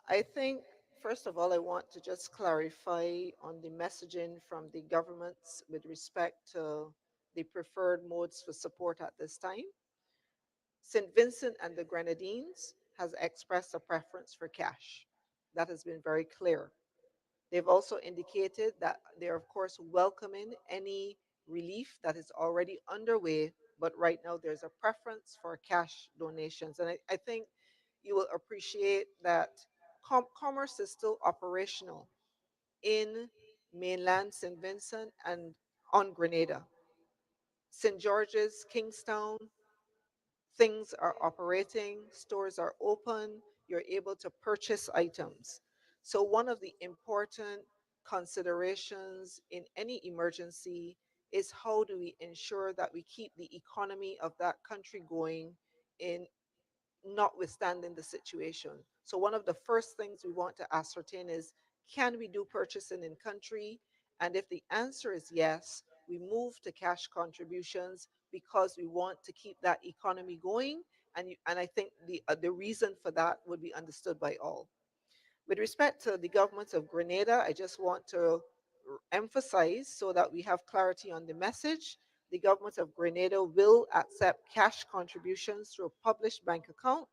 I think, first of all, I want to just clarify on the messaging from the governments with respect to the preferred modes for support at this time. St. Vincent and the Grenadines has expressed a preference for cash. That has been very clear. They've also indicated that they're, of course, welcoming any relief that is already underway, but right now there's a preference for cash donations. And I think you will appreciate that commerce is still operational in mainland St. Vincent and on Grenada. St. George's, Kingstown, things are operating, stores are open. you're able to purchase items. So, one of the important considerations in any emergency is how do we ensure that we keep the economy of that country going in notwithstanding the situation. So, one of the first things we want to ascertain is can we do purchasing in country? And if the answer is yes, we move to cash contributions because we want to keep that economy going. And I think the reason for that would be understood by all. With respect to the government of Grenada, I just want to emphasize so that we have clarity on the message. The government of Grenada will accept cash contributions through a published bank account.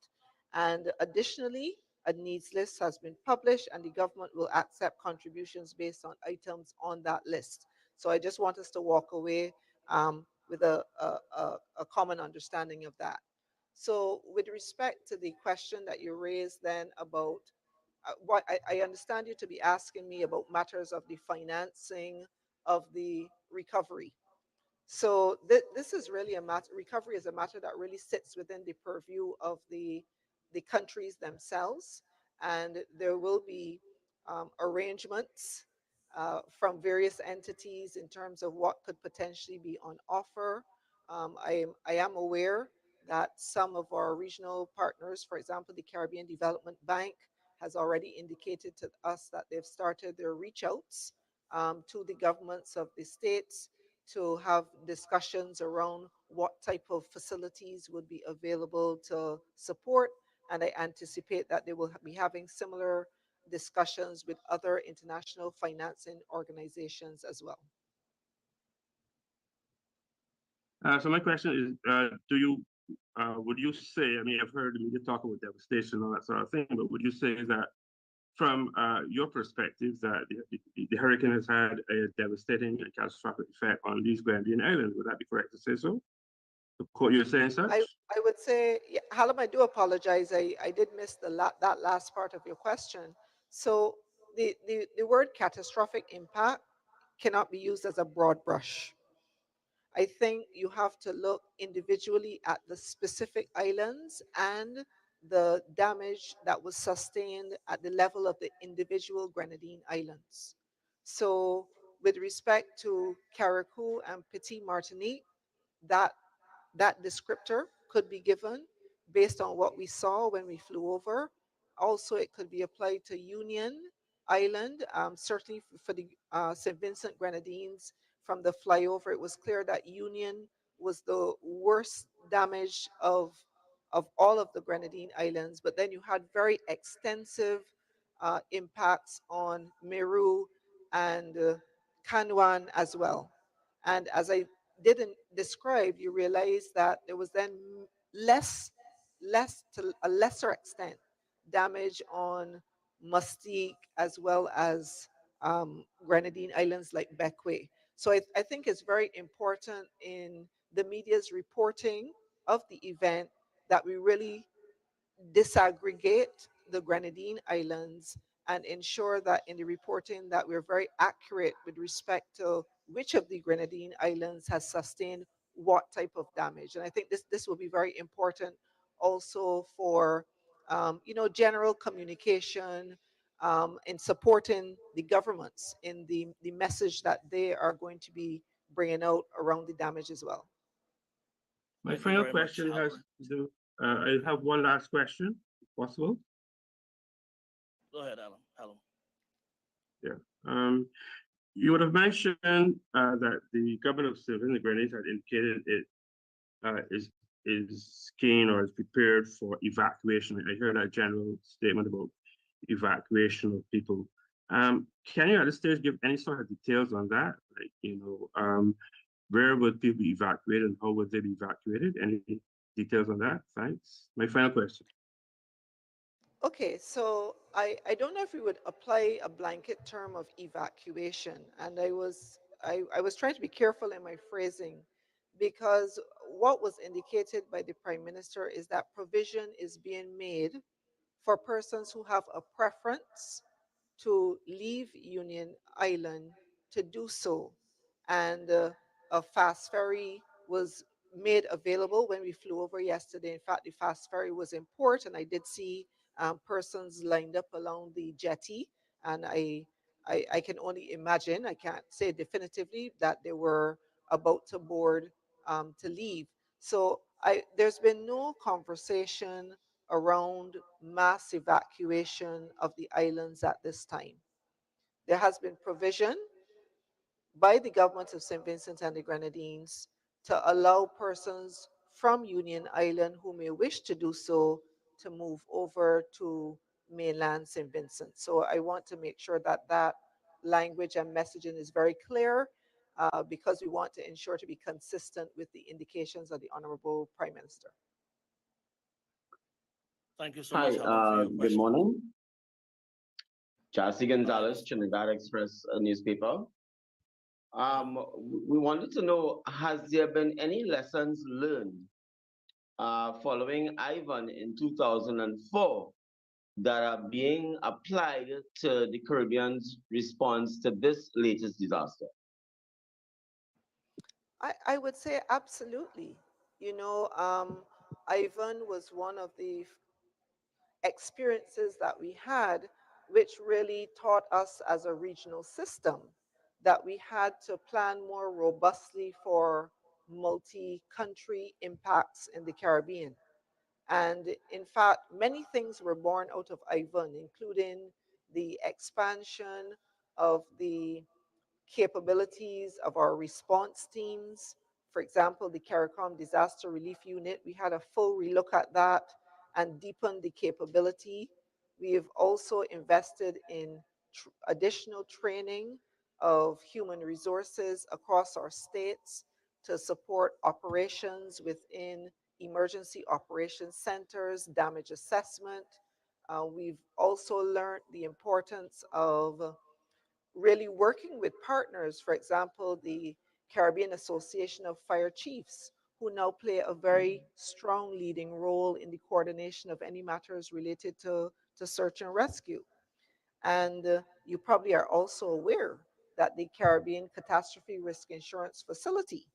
And additionally, a needs list has been published, and the government will accept contributions based on items on that list. So I just want us to walk away with a common understanding of that. So, with respect to the question that you raised then about what I understand you to be asking me about matters of the financing of the recovery. So this is really a matter. Recovery is a matter that really sits within the purview of the countries themselves, and there will be arrangements from various entities in terms of what could potentially be on offer. I am aware that some of our regional partners, for example, the Caribbean Development Bank, has already indicated to us that they've started their reach outs to the governments of the states to have discussions around what type of facilities would be available to support. And I anticipate that they will be having similar discussions with other international financing organizations as well. So my question is, would you say, I mean, I've heard the media talk about devastation and all that sort of thing, but would you say that from your perspective that the hurricane has had a devastating and catastrophic effect on these Grenadine islands? Would that be correct to say so? You're saying such? I would say, yeah, Hallam, I do apologize. I did miss that last part of your question. So the word catastrophic impact cannot be used as a broad brush. I think you have to look individually at the specific islands and the damage that was sustained at the level of the individual Grenadine islands. So, with respect to Carriacou and Petit Martinique, that that descriptor could be given based on what we saw when we flew over. Also, it could be applied to Union Island, certainly for the St. Vincent Grenadines. From the flyover, it was clear that Union was the worst damage of all of the Grenadine Islands, but then you had very extensive impacts on Meru and Canouan as well. And as I didn't describe, you realize that there was then less to a lesser extent damage on Mustique as well as Grenadine islands like Bequia. So I think it's very important in the media's reporting of the event that we really disaggregate the Grenadine Islands and ensure that in the reporting that we're very accurate with respect to which of the Grenadine Islands has sustained what type of damage. And I think this will be very important also for general communication in supporting the governments in the message that they are going to be bringing out around the damage as well. My Thank you final very much, question has Alan. to do, I have one last question, if possible. Go ahead, Alan. Alan. Yeah. You would have mentioned that the government of St. Vincent and Grenadines had indicated it is keen or is prepared for evacuation. I heard that general statement about evacuation of people. Can you at this stage give any sort of details on that? Like, where would people be evacuated and how would they be evacuated? Any details on that? Thanks. My final question. Okay, so I don't know if we would apply a blanket term of evacuation, and I was trying to be careful in my phrasing because what was indicated by the Prime Minister is that provision is being made for persons who have a preference to leave Union Island to do so. And a fast ferry was made available when we flew over yesterday. In fact, the fast ferry was in port, and I did see persons lined up along the jetty, and I can only imagine, I can't say definitively, that they were about to board to leave. So there's been no conversation around mass evacuation of the islands at this time. There has been provision by the government of St. Vincent and the Grenadines to allow persons from Union Island who may wish to do so to move over to mainland St. Vincent. So I want to make sure that that language and messaging is very clear, because we want to ensure to be consistent with the indications of the Honorable Prime Minister. Thank you so Hi, much, Helen, for your good question. morning. Chassis Hi. Gonzalez, Trinidad Express newspaper. We wanted to know, has there been any lessons learned following Ivan in 2004 that are being applied to the Caribbean's response to this latest disaster? I would say absolutely. You know, Ivan was one of the experiences that we had, which really taught us as a regional system that we had to plan more robustly for multi country impacts in the Caribbean. And in fact, many things were born out of Ivan, including the expansion of the capabilities of our response teams. For example, the CARICOM Disaster Relief Unit, we had a full relook at that and deepened the capability. We have also invested in additional training of human resources across our states to support operations within emergency operations centers, damage assessment. We've also learned the importance of really working with partners, for example, the Caribbean Association of Fire Chiefs, who now play a very strong leading role in the coordination of any matters related to search and rescue. And you probably are also aware that the Caribbean Catastrophe Risk Insurance Facility,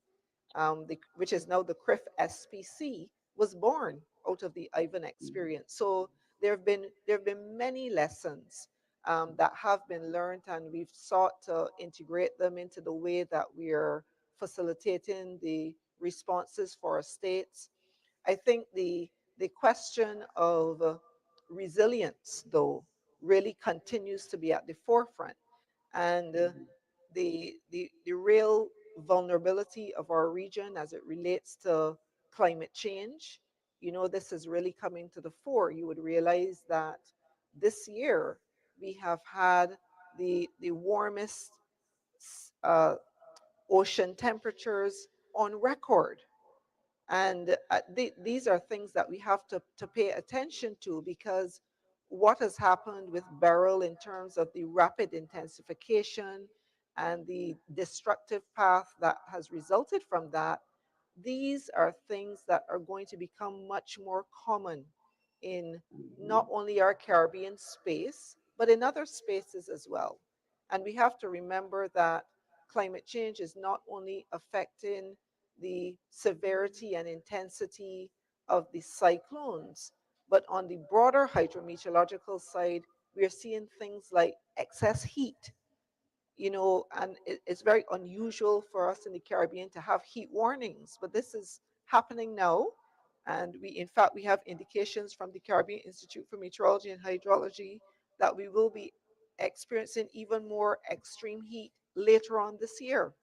which is now the CRIF SPC, was born out of the Ivan experience. So there have been many lessons that have been learned, and we've sought to integrate them into the way that we are facilitating the responses for our states. I think the question of resilience, though, really continues to be at the forefront, and the real vulnerability of our region as it relates to climate change. You know, this is really coming to the fore. You would realize that this year we have had the warmest uh, ocean temperatures on record. And these are things that we have to pay attention to, because what has happened with Beryl in terms of the rapid intensification and the destructive path that has resulted from that, these are things that are going to become much more common in not only our Caribbean space, but in other spaces as well. And we have to remember that climate change is not only affecting the severity and intensity of the cyclones, but on the broader hydrometeorological side, we are seeing things like excess heat. You know, and it's very unusual for us in the Caribbean to have heat warnings, but this is happening now. And in fact, we have indications from the Caribbean Institute for Meteorology and Hydrology that we will be experiencing even more extreme heat later on this year.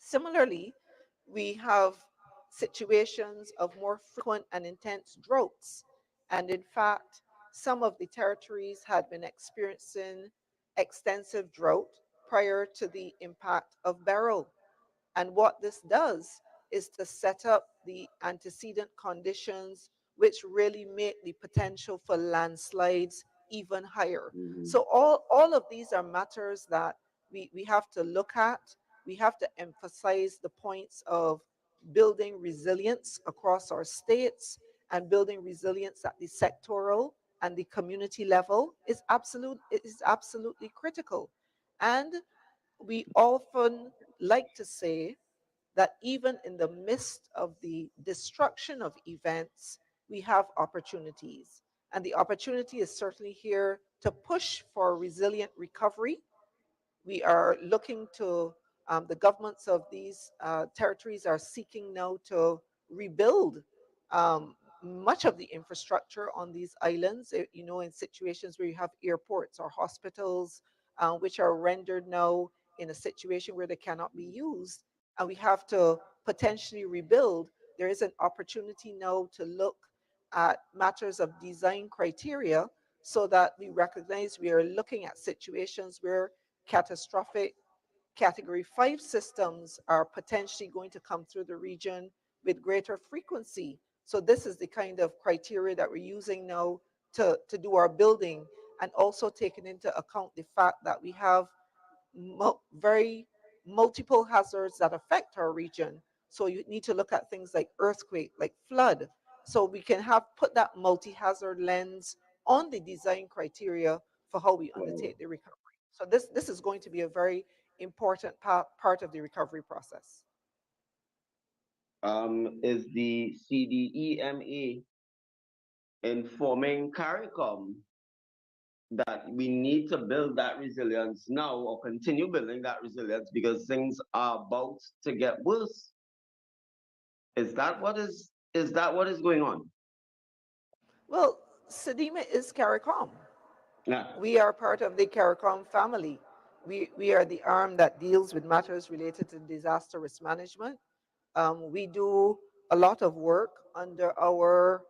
Similarly, we have situations of more frequent and intense droughts. And in fact, some of the territories had been experiencing extensive drought prior to the impact of Beryl. And what this does is to set up the antecedent conditions which really make the potential for landslides even higher. So all of these are matters that we have to look at. We have to emphasize the points of building resilience across our states, and building resilience at the sectoral and the community level is absolutely critical. And we often like to say that even in the midst of the destruction of events, we have opportunities. And the opportunity is certainly here to push for resilient recovery. We are looking to the governments of these territories are seeking now to rebuild um, much of the infrastructure on these islands. You know, in situations where you have airports or hospitals, which are rendered now in a situation where they cannot be used, and we have to potentially rebuild. There is an opportunity now to look at matters of design criteria so that we recognize we are looking at situations where catastrophic category 5 systems are potentially going to come through the region with greater frequency. So this is the kind of criteria that we're using now to do our building, and also taking into account the fact that we have very multiple hazards that affect our region. So you need to look at things like earthquake, like flood. So we can have put that multi-hazard lens on the design criteria for how we undertake the recovery. So this is going to be a very important part of the recovery process. Is the CDEMA informing CARICOM that we need to build that resilience now or continue building that resilience because things are about to get worse? Is that what is going on? Well, SEDIMA is CARICOM. Yeah. We are part of the CARICOM family. We are the arm that deals with matters related to disaster risk management. We do a lot of work under our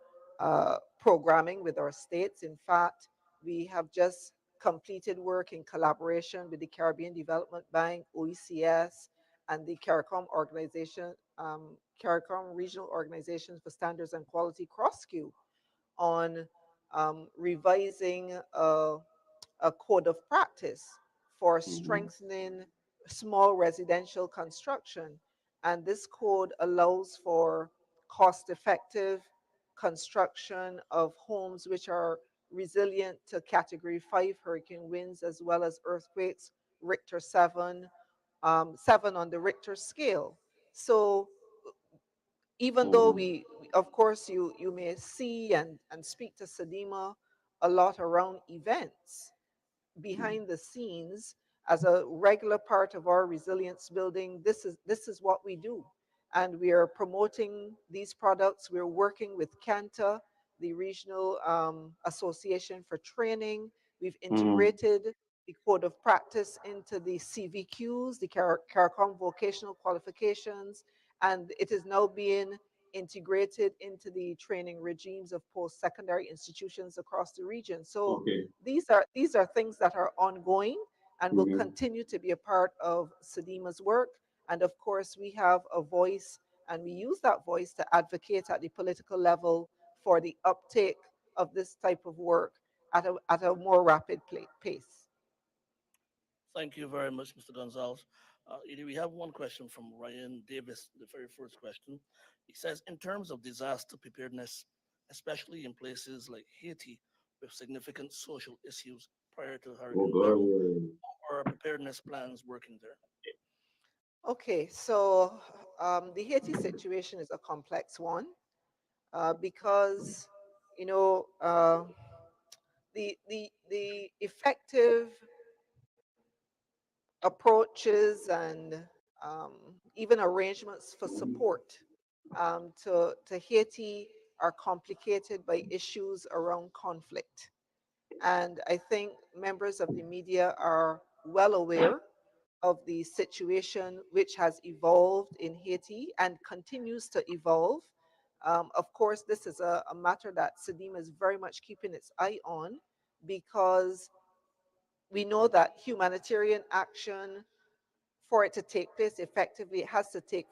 programming with our states. In fact, we have just completed work in collaboration with the Caribbean Development Bank, OECS, and the CARICOM organization, CARICOM Regional Organizations for Standards and Quality, CROSSQ, on revising a code of practice for strengthening small residential construction. And this code allows for cost effective construction of homes which are resilient to category 5 hurricane winds as well as earthquakes, Richter 7, 7 on the Richter scale. So even though of course, you may see and speak to SEDIMA a lot around events, behind the scenes, as a regular part of our resilience building, this is what we do. And we are promoting these products. We're working with CANTA, the regional association for training. We've integrated the code of practice into the CVQs, the CARICOM vocational qualifications, and it is now being integrated into the training regimes of post-secondary institutions across the region. So Okay. these are things that are ongoing and will continue to be a part of SEDIMA's work. And of course, we have a voice, and we use that voice to advocate at the political level for the uptake of this type of work at a more rapid pace. Thank you very much, Mr. Gonzalez. Edie, we have one question from Ryan Davis, the very first question. He says, in terms of disaster preparedness, especially in places like Haiti with significant social issues prior to Hurricane Beryl, how are preparedness plans working there? Okay, so the Haiti situation is a complex one because, you know, the effective approaches and um, even arrangements for support to Haiti are complicated by issues around conflict. And I think members of the media are well aware of the situation which has evolved in Haiti and continues to evolve. Of course, this is a matter that SEDIMA is very much keeping its eye on, because we know that humanitarian action, for it to take place effectively, it has to take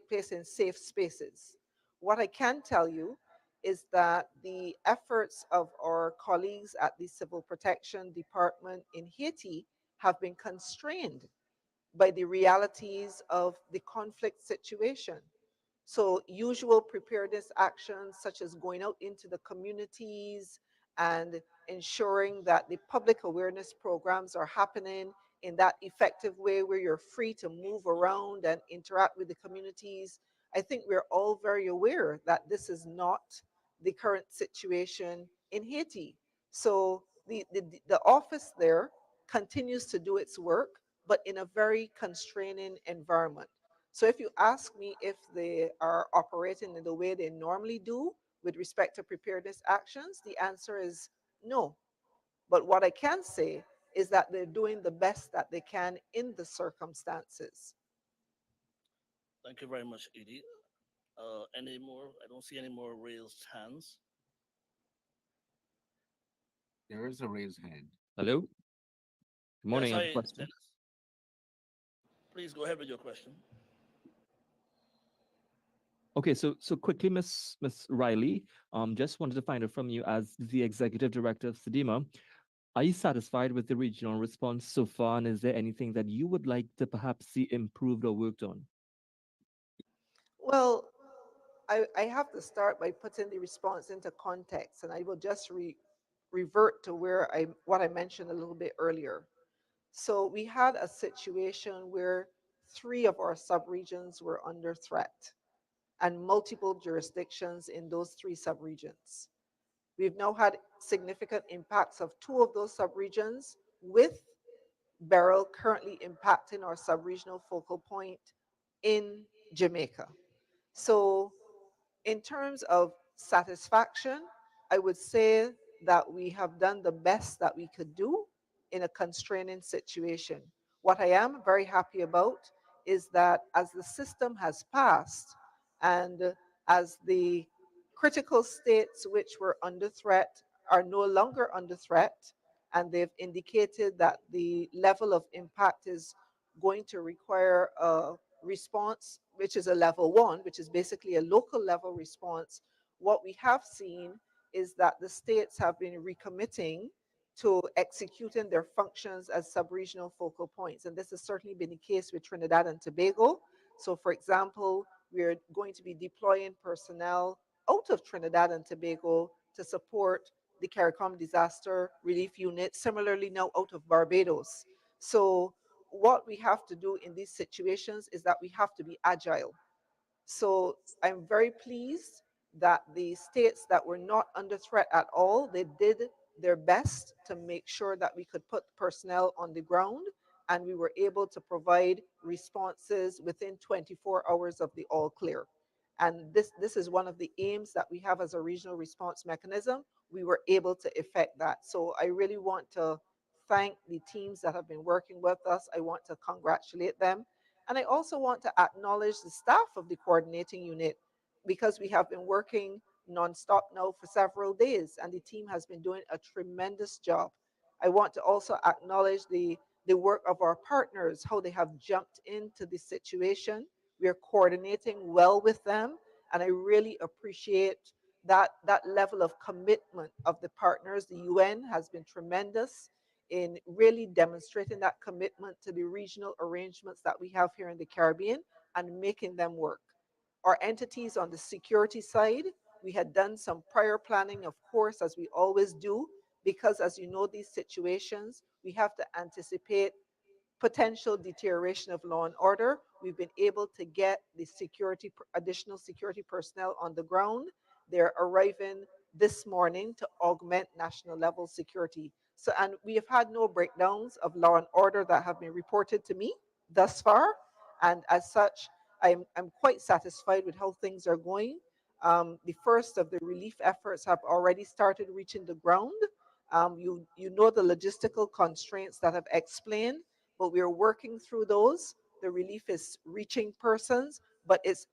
place in safe spaces. What I can tell you is that the efforts of our colleagues at the Civil Protection Department in Haiti have been constrained by the realities of the conflict situation. So usual preparedness actions such as going out into the communities and ensuring that the public awareness programs are happening in that effective way where you're free to move around and interact with the communities. I think we're all very aware that this is not the current situation in Haiti. So the office there continues to do its work, but in a very constraining environment. So if you ask me if they are operating in the way they normally do with respect to preparedness actions, the answer is no. But what I can say is that they're doing the best that they can in the circumstances. Thank you very much, Edie. Any more? I don't see any more raised hands. There is a raised hand. Hello. Good Yes, morning. I have a hi, question. Dennis. Please go ahead with your question. Okay, so quickly, Miss Riley, just wanted to find out from you as the executive director of SEDIMA, are you satisfied with the regional response so far, and is there anything that you would like to perhaps see improved or worked on? Well, I have to start by putting the response into context, and I will just revert to what I mentioned a little bit earlier. So we had a situation where three of our subregions were under threat and multiple jurisdictions in those three subregions. We've now had significant impacts of two of those subregions, with Beryl currently impacting our subregional focal point in Jamaica. So in terms of satisfaction, I would say that we have done the best that we could do in a constraining situation. What I am very happy about is that as the system has passed and as the critical states which were under threat are no longer under threat, and they've indicated that the level of impact is going to require a response, which is a level one, which is basically a local level response. What we have seen is that the states have been recommitting to executing their functions as sub-regional focal points. And this has certainly been the case with Trinidad and Tobago. So for example, we're going to be deploying personnel out of Trinidad and Tobago to support the CARICOM disaster relief unit, similarly now out of Barbados. So what we have to do in these situations is that we have to be agile. So I'm very pleased that the states that were not under threat at all, they did their best to make sure that we could put personnel on the ground, and we were able to provide responses within 24 hours of the all clear. And this is one of the aims that we have as a regional response mechanism. We were able to effect that. So I really want to thank the teams that have been working with us. I want to congratulate them. And I also want to acknowledge the staff of the coordinating unit, because we have been working nonstop now for several days, and the team has been doing a tremendous job. I want to also acknowledge the work of our partners, how they have jumped into the situation. We are coordinating well with them, and I really appreciate that level of commitment of the partners. The UN has been tremendous in really demonstrating that commitment to the regional arrangements that we have here in the Caribbean and making them work. Our entities on the security side, we had done some prior planning, of course, as we always do, because as you know, these situations, we have to anticipate potential deterioration of law and order. We've been able to get the additional security personnel on the ground. They're arriving this morning to augment national level security. So, and we have had no breakdowns of law and order that have been reported to me thus far. And as such, I'm quite satisfied with how things are going. The first of the relief efforts have already started reaching the ground. You know the logistical constraints that I've explained, but we are working through those. The relief is reaching persons, but it's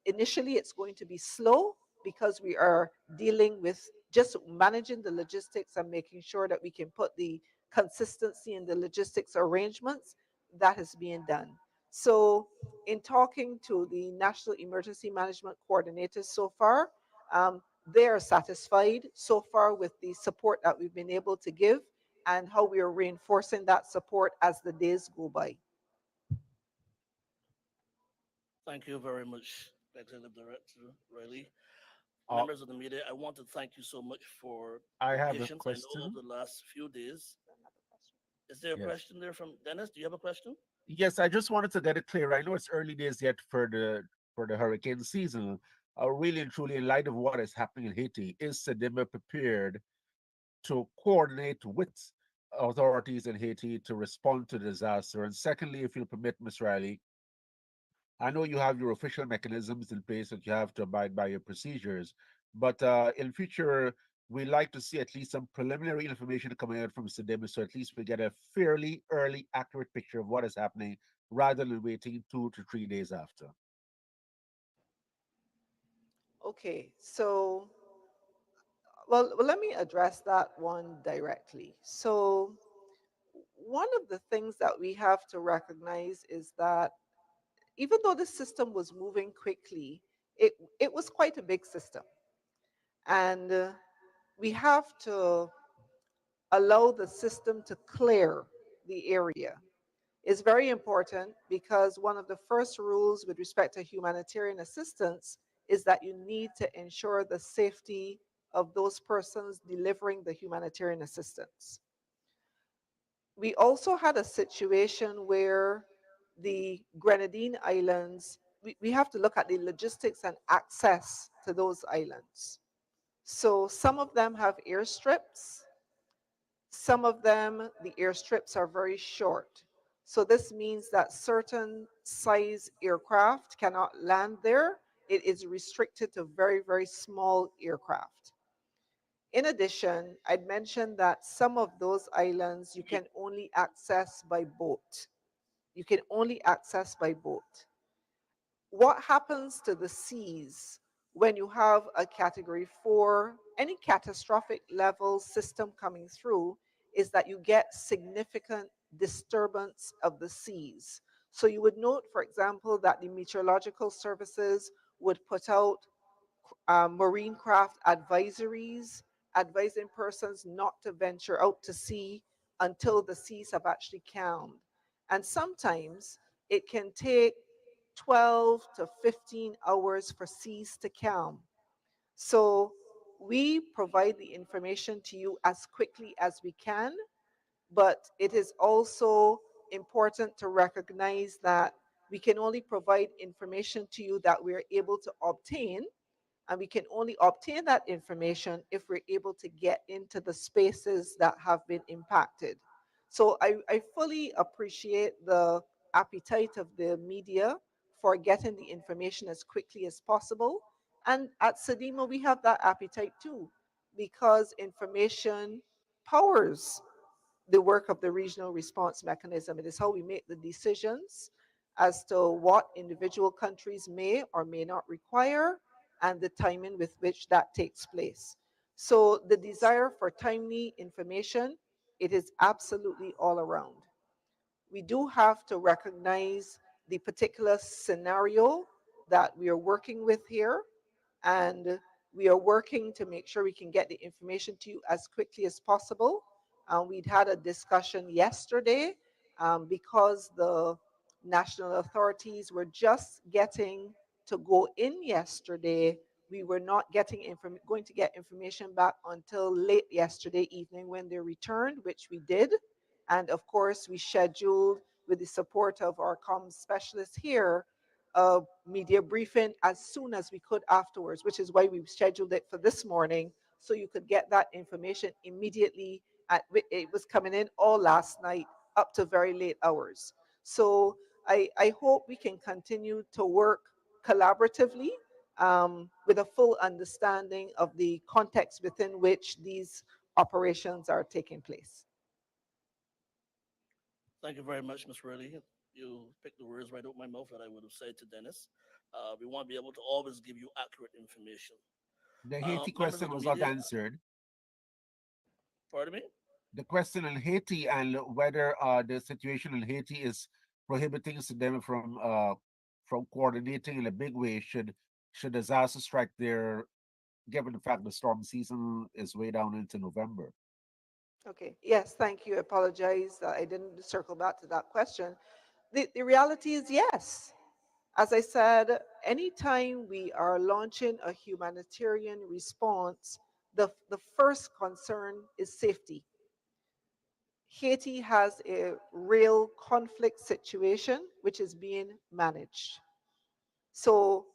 going to be slow because we are dealing with just managing the logistics and making sure that we can put the consistency in the logistics arrangements that is being done. So, in talking to the National Emergency Management Coordinators so far, they are satisfied so far with the support that we've been able to give and how we are reinforcing that support as the days go by. Thank you very much, Executive Director Riley. Uh, Members of the media, I want to thank you so much for I your have a patience. I know question. over the last few days. Is there a Yes. question there from Dennis? Do you have a question? Yes, I just wanted to get it clear. I know it's early days yet for the hurricane season. Really and truly, in light of what is happening in Haiti, is SEDIMA prepared to coordinate with authorities in Haiti to respond to the disaster? And secondly, if you'll permit, Ms. Riley, I know you have your official mechanisms in place that you have to abide by your procedures, but in future, we like to see at least some preliminary information coming out from SEDEMI, so at least we get a fairly early, accurate picture of what is happening rather than waiting 2 to 3 days after. Okay, so, let me address that one directly. So, one of the things that we have to recognize is that even though the system was moving quickly, it was quite a big system. And we have to allow the system to clear the area. It's very important because one of the first rules with respect to humanitarian assistance is that you need to ensure the safety of those persons delivering the humanitarian assistance. We also had a situation where the Grenadine Islands, we have to look at the logistics and access to those islands. So some of them have airstrips, some of them, the airstrips are very short. So this means that certain size aircraft cannot land there. It is restricted to very, very small aircraft. In addition, I'd mentioned that some of those islands you can only access by boat. You can only access by boat. What happens to the seas when you have a category 4, any catastrophic level system coming through, is that you get significant disturbance of the seas. So you would note, for example, that the meteorological services would put out marine craft advisories, advising persons not to venture out to sea until the seas have actually calmed. And sometimes it can take 12 to 15 hours for seas to calm. So we provide the information to you as quickly as we can, but it is also important to recognize that we can only provide information to you that we're able to obtain, and we can only obtain that information if we're able to get into the spaces that have been impacted. So I fully appreciate the appetite of the media for getting the information as quickly as possible. And at Sedima, we have that appetite too, because information powers the work of the regional response mechanism. It is how we make the decisions as to what individual countries may or may not require and the timing with which that takes place. So the desire for timely information, it is absolutely all around. We do have to recognize the particular scenario that we are working with here, and we are working to make sure we can get the information to you as quickly as possible. We'd had a discussion yesterday because the national authorities were just getting to go in yesterday. We were not going to get information back until late yesterday evening when they returned, which we did. And of course, we scheduled, with the support of our comms specialists here, a media briefing as soon as we could afterwards, which is why we scheduled it for this morning, so you could get that information immediately. It was coming in all last night up to very late hours. So I hope we can continue to work collaboratively with a full understanding of the context within which these operations are taking place. Thank you very much, Ms. Riley. You picked the words right out my mouth that I would have said to Dennis. We want to be able to always give you accurate information. The Haiti Members of question the was not media, answered. pardon me? The question on Haiti and whether the situation in Haiti is prohibiting them from coordinating in a big way should disaster strike there, given the fact the storm season is way down into November. Okay, yes, thank you. I apologize that I didn't circle back to that question. The reality is yes. As I said, anytime we are launching a humanitarian response, the first concern is safety. Haiti has a real conflict situation which is being managed. So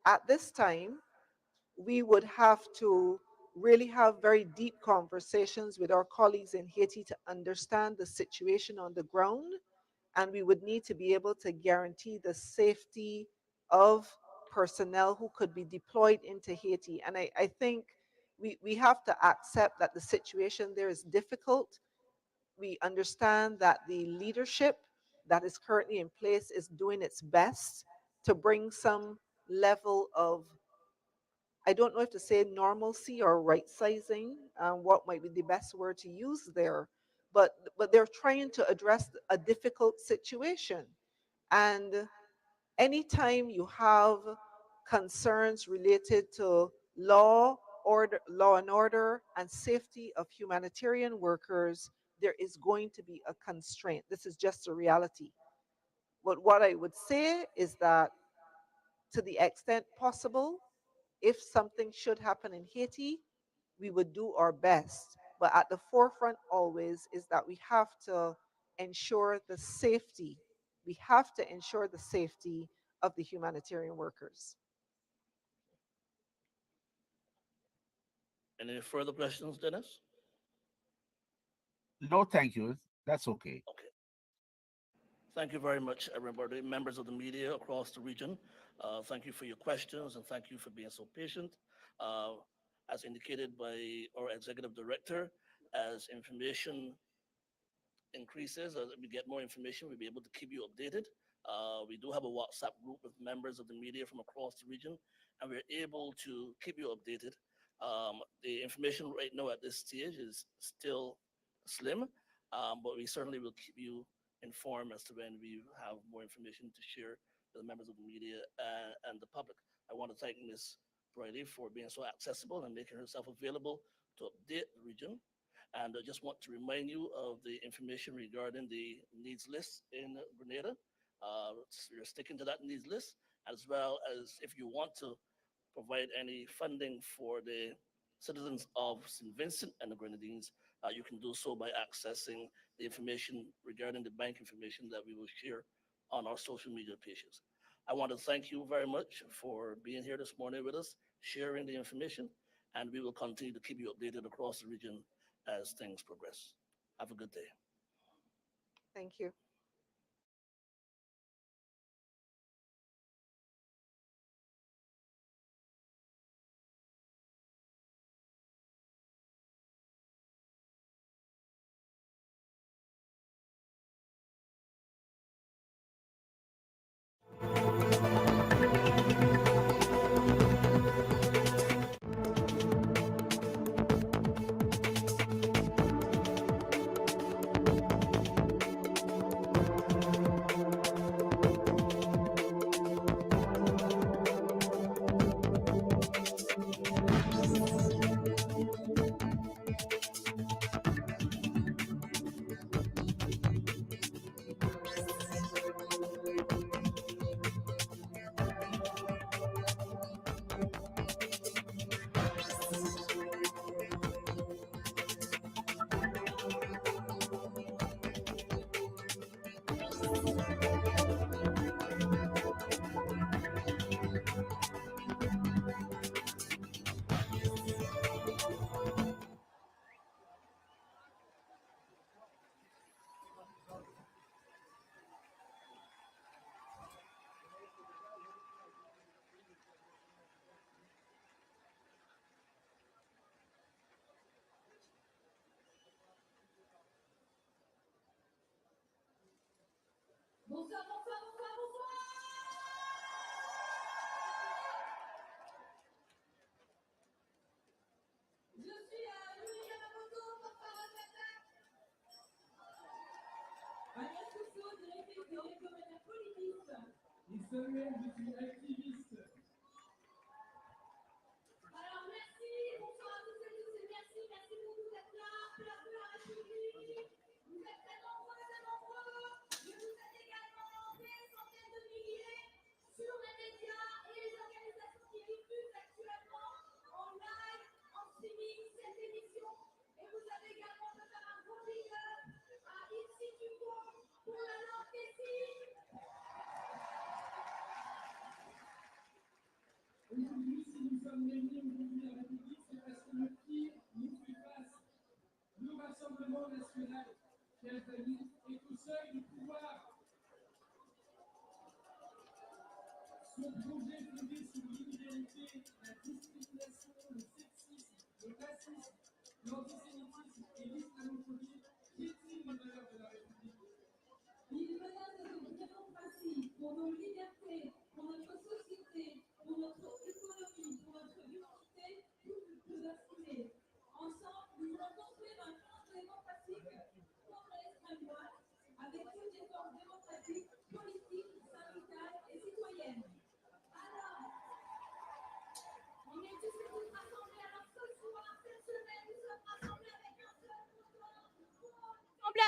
at this time, we would have to really have very deep conversations with our colleagues in Haiti to understand the situation on the ground, and we would need to be able to guarantee the safety of personnel who could be deployed into Haiti. And I think we have to accept that the situation there is difficult. We understand that the leadership that is currently in place is doing its best to bring some level of, I don't know if to say normalcy or right sizing, what might be the best word to use there, but they're trying to address a difficult situation. And anytime you have concerns related to law and order, and safety of humanitarian workers, there is going to be a constraint. This is just a reality. But what I would say is that to the extent possible, if something should happen in Haiti, we would do our best. But at the forefront always is that we have to ensure the safety. We have to ensure the safety of the humanitarian workers. Any further questions, Dennis? No, thank you. That's okay. Okay. Thank you very much, everybody, members of the media across the region. Thank you for your questions and thank you for being so patient. Uh, as indicated by our executive director, as information increases, as we get more information, we'll be able to keep you updated. We do have a WhatsApp group with members of the media from across the region, and we're able to keep you updated. The information right now at this stage is still slim, but we certainly will keep you informed as to when we have more information to share with the members of the media and the public. I want to thank Ms. Briley for being so accessible and making herself available to update the region. And I just want to remind you of the information regarding the needs list in Grenada. We're sticking to that needs list, as well as if you want to provide any funding for the citizens of St. Vincent and the Grenadines, you can do so by accessing the information regarding the bank information that we will share on our social media pages. I want to thank you very much for being here this morning with us, sharing the information, and we will continue to keep you updated across the region as things progress. Have a good day. Thank you.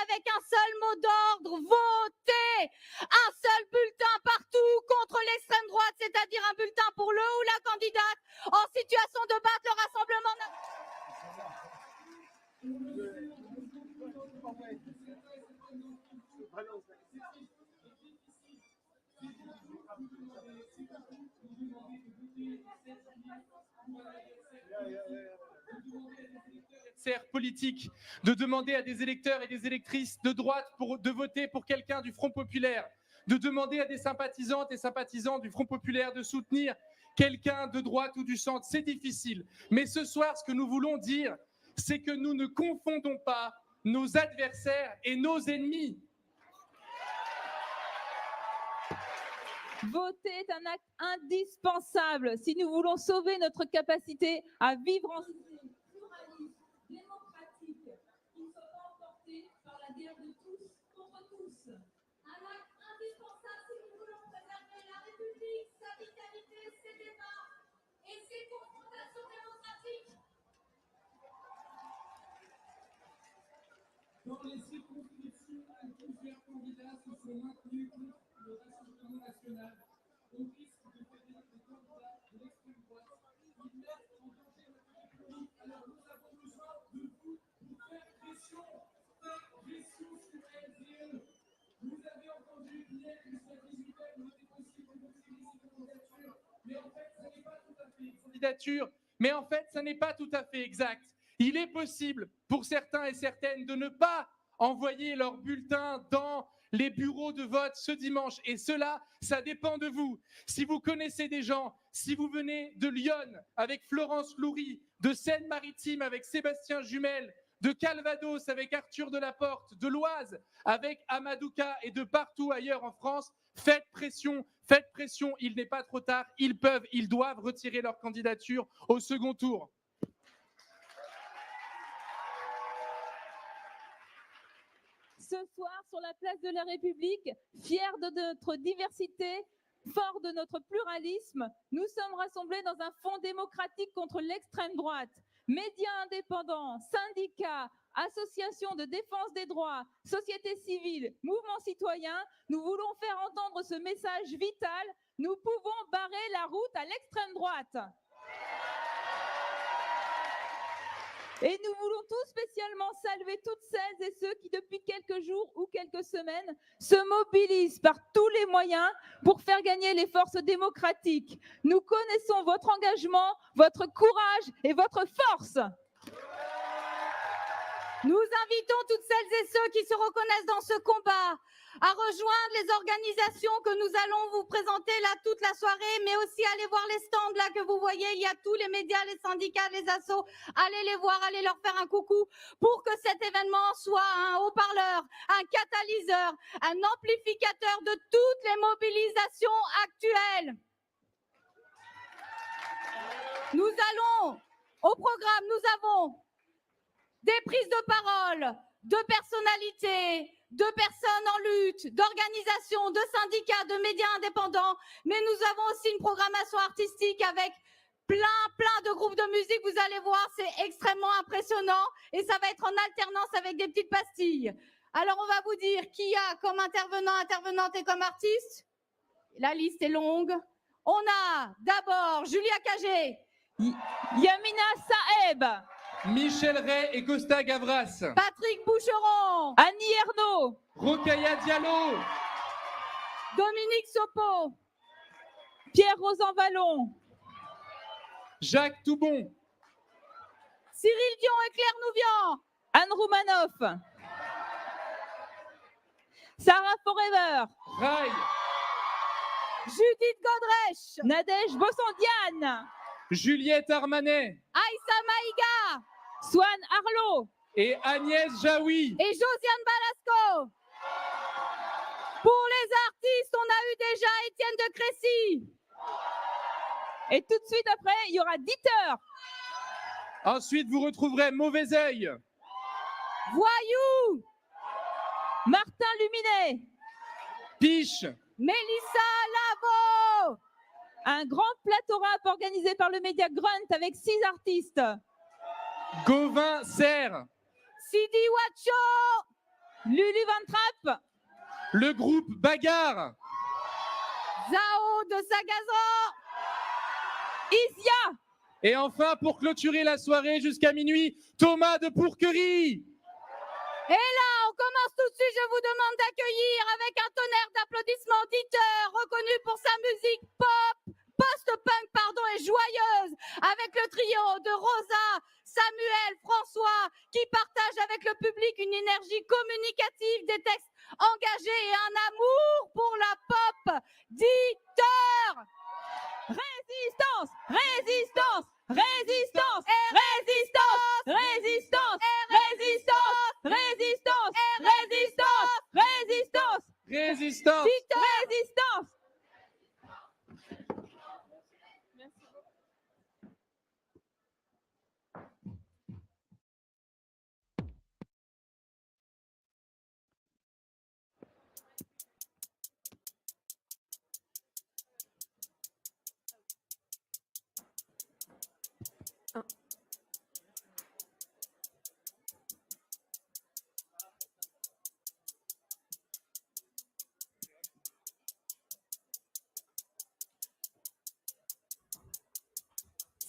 Avec un seul mot d'ordre, votez un seul bulletin partout contre l'extrême droite, c'est-à-dire un bulletin pour le ou la candidate en situation de battre le Rassemblement politique, de demander à des électeurs et des électrices de droite de voter pour quelqu'un du Front populaire, de demander à des sympathisantes et sympathisants du Front populaire de soutenir quelqu'un de droite ou du centre, c'est difficile. Mais ce soir, ce que nous voulons dire, c'est que nous ne confondons pas nos adversaires et nos ennemis. Voter est un acte indispensable si nous voulons sauver notre capacité à vivre en société pluraliste, démocratique, qui ne soit pas emportée par la guerre de tous contre tous. Un acte indispensable si nous voulons préserver la République, sa vitalité, ses débats et ses confrontations démocratiques. Dans les circonscriptions où plusieurs candidats se sont maintenus contre le Rassemblement national, on risque de faire des candidats de l'extrême droite qui mettent en danger notre République. Alors nous avons besoin de vous pour faire pression sur elles et eux. Vous avez entendu hier jusqu'à 18h, nous avons aussi proposé des candidatures, mais en fait, ce n'est pas tout à fait candidature, mais en fait, ça n'est pas tout à fait exact. Il est possible pour certains et certaines de ne pas envoyer leur bulletin dans les bureaux de vote ce dimanche. Et cela, ça dépend de vous. Si vous connaissez des gens, si vous venez de Lyon avec Florence Loury, de Seine-Maritime avec Sébastien Jumel, de Calvados avec Arthur Delaporte, de l'Oise avec Amadouka et de partout ailleurs en France, faites pression, il n'est pas trop tard, ils doivent retirer leur candidature au second tour. Ce soir, sur la place de la République, fiers de notre diversité, forts de notre pluralisme, nous sommes rassemblés dans un front démocratique contre l'extrême droite. Médias indépendants, syndicats, associations de défense des droits, sociétés civiles, mouvements citoyens, nous voulons faire entendre ce message vital. Nous pouvons barrer la route à l'extrême droite. Et nous voulons tout spécialement saluer toutes celles et ceux qui, depuis quelques jours ou quelques semaines, se mobilisent par tous les moyens pour faire gagner les forces démocratiques. Nous connaissons votre engagement, votre courage et votre force. Nous invitons toutes celles et ceux qui se reconnaissent dans ce combat à rejoindre les organisations que nous allons vous présenter là toute la soirée, mais aussi aller voir les stands là que vous voyez. Il y a tous les médias, les syndicats, les assos. Allez les voir, allez leur faire un coucou pour que cet événement soit un haut-parleur, un catalyseur, un amplificateur de toutes les mobilisations actuelles. Nous allons, au programme, nous avons des prises de parole, de personnalités, de personnes en lutte, d'organisations, de syndicats, de médias indépendants, mais nous avons aussi une programmation artistique avec plein de groupes de musique. Vous allez voir, c'est extrêmement impressionnant et ça va être en alternance avec des petites pastilles. Alors, on va vous dire qui y a comme intervenant, intervenante et comme artiste. La liste est longue. On a d'abord Julia Cagé, Yamina Saeb, Michel Ray et Costa Gavras, Patrick Boucheron, Annie Ernaux, Rokhaya Diallo, Dominique Sopo, Pierre Rosan Vallon, Jacques Toubon, Cyril Dion et Claire Nouvian, Anne Roumanoff, Sarah Forever. Rai. Judith Godrèche. Nadège Bossondiane. Juliette Armanet. Aïssa Maïga. Swan Arlo. Et Agnès Jaoui. Et Josiane Balasco. Pour les artistes, on a eu déjà Étienne de Crécy. Et tout de suite après, il y aura Dieter. Ensuite, vous retrouverez Mauvais Œil. Voyou. Martin Luminet. Piche. Mélissa Lavo. Un grand plateau rap organisé par le média Grunt avec 6 artistes. Gauvin Serre. Sidi Wacho. Lulu Van Trapp. Le groupe Bagarre. Zao de Sagazan. Isia. Et enfin, pour clôturer la soirée jusqu'à minuit, Thomas de Pourquerie. Et là, on commence tout de suite. Je vous demande d'accueillir avec un tonnerre d'applaudissements Dieter, reconnu pour sa musique pop, post-punk, pardon, et joyeuse, avec le trio de Rosa, Samuel, François, qui partagent avec le public une énergie communicative, des textes engagés et un amour pour la pop. Dieter. Résistance, résistance, résistance, résistance, résistance, résistance, résistance, résistance, résistance, Résistance. résistance.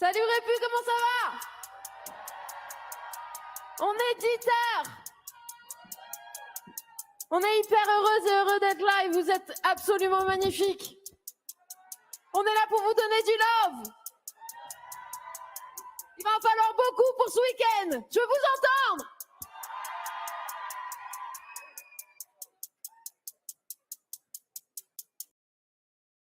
Salut Répu, comment ça va? On est Dieter. On est hyper heureuse et heureux d'être là et vous êtes absolument magnifiques. On est là pour vous donner du love. Il va en falloir beaucoup pour ce week-end. Je veux vous entendre.